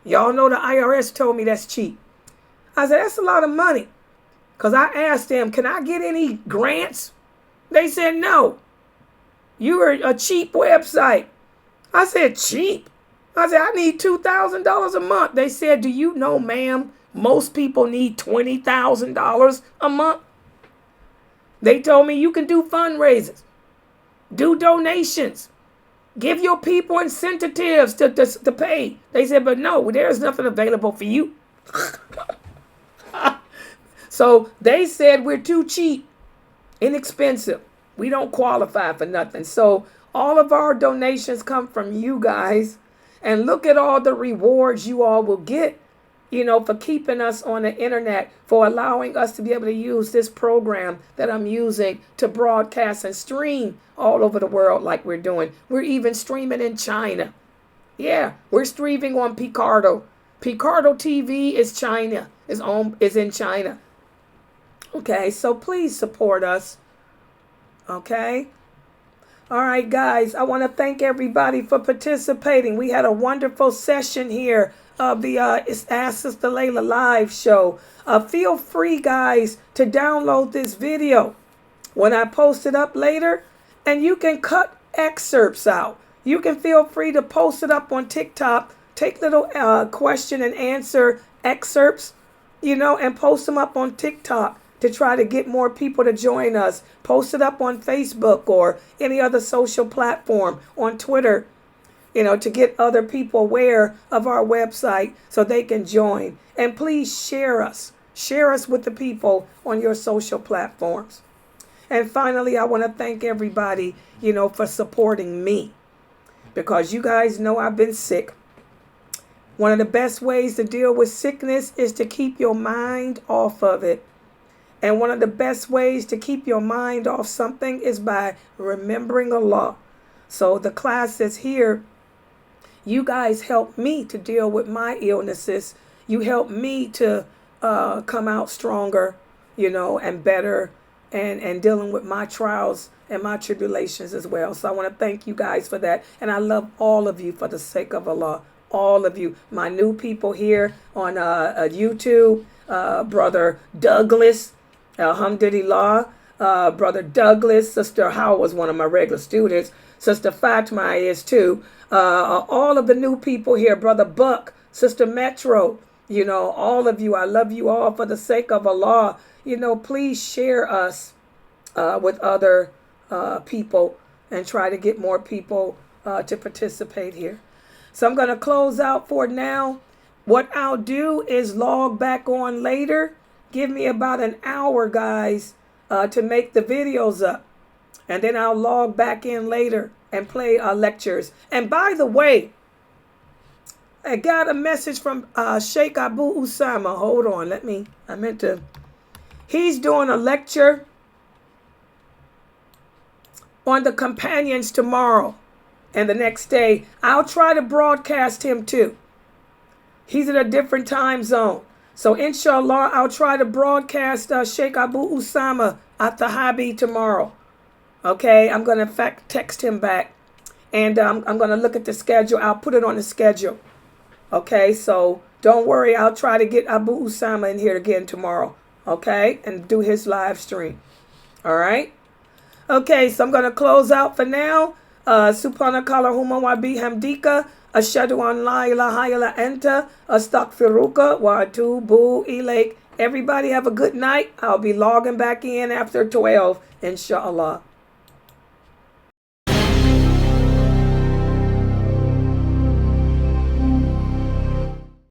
Y'all know the IRS told me that's cheap. I said, that's a lot of money. Because I asked them, can I get any grants? They said, no. You're a cheap website. I said, cheap? I said, I need $2,000 a month. They said, do you know, ma'am, most people need $20,000 a month? They told me you can do fundraisers, do donations, give your people incentives to pay. They said, but no, there's nothing available for you. So they said we're too cheap, inexpensive. We don't qualify for nothing. So all of our donations come from you guys. And look at all the rewards you all will get, for keeping us on the internet, for allowing us to be able to use this program that I'm using to broadcast and stream all over the world like we're doing. We're even streaming in China. Yeah, we're streaming on Picardo. Picardo TV is China, is in China. Okay, so please support us. Okay? All right, guys, I want to thank everybody for participating. We had a wonderful session here of the Ask Sister Laila live show. Feel free, guys, to download this video when I post it up later, and you can cut excerpts out. You can feel free to post it up on TikTok, take little question and answer excerpts, and post them up on TikTok to try to get more people to join us. Post it up on Facebook or any other social platform, on Twitter, to get other people aware of our website so they can join. And please share us. Share us with the people on your social platforms. And finally, I want to thank everybody, for supporting me, because you guys know I've been sick. One of the best ways to deal with sickness is to keep your mind off of it. And one of the best ways to keep your mind off something is by remembering Allah. So the class that's here, you guys help me to deal with my illnesses. You help me to come out stronger, and better, and dealing with my trials and my tribulations as well. So I want to thank you guys for that. And I love all of you for the sake of Allah. All of you, my new people here on YouTube, Brother Douglas, Alhamdulillah, Brother Douglas, Sister Howard was one of my regular students, Sister Fatima is too, all of the new people here, Brother Buck, Sister Metro, all of you, I love you all for the sake of Allah. Please share us with other people and try to get more people to participate here. So I'm going to close out for now. What I'll do is log back on later. Give me about an hour, guys, to make the videos up. And then I'll log back in later and play lectures. And by the way, I got a message from Sheikh Abu Usama. Hold on, he's doing a lecture on the companions tomorrow and the next day. I'll try to broadcast him too. He's in a different time zone. So inshallah, I'll try to broadcast Sheikh Abu Usama at-Tahabi tomorrow. Okay, I'm going to text him back. And I'm going to look at the schedule. I'll put it on the schedule. Okay, so don't worry. I'll try to get Abu Usama in here again tomorrow. Okay, and do his live stream. All right. Okay, so I'm going to close out for now. Subhanakallahumma wa bihamdika. Ashhadu an la ilaha illa anta, astaghfiruka wa atubu ilaik. Everybody have a good night. I'll be logging back in after 12, inshallah.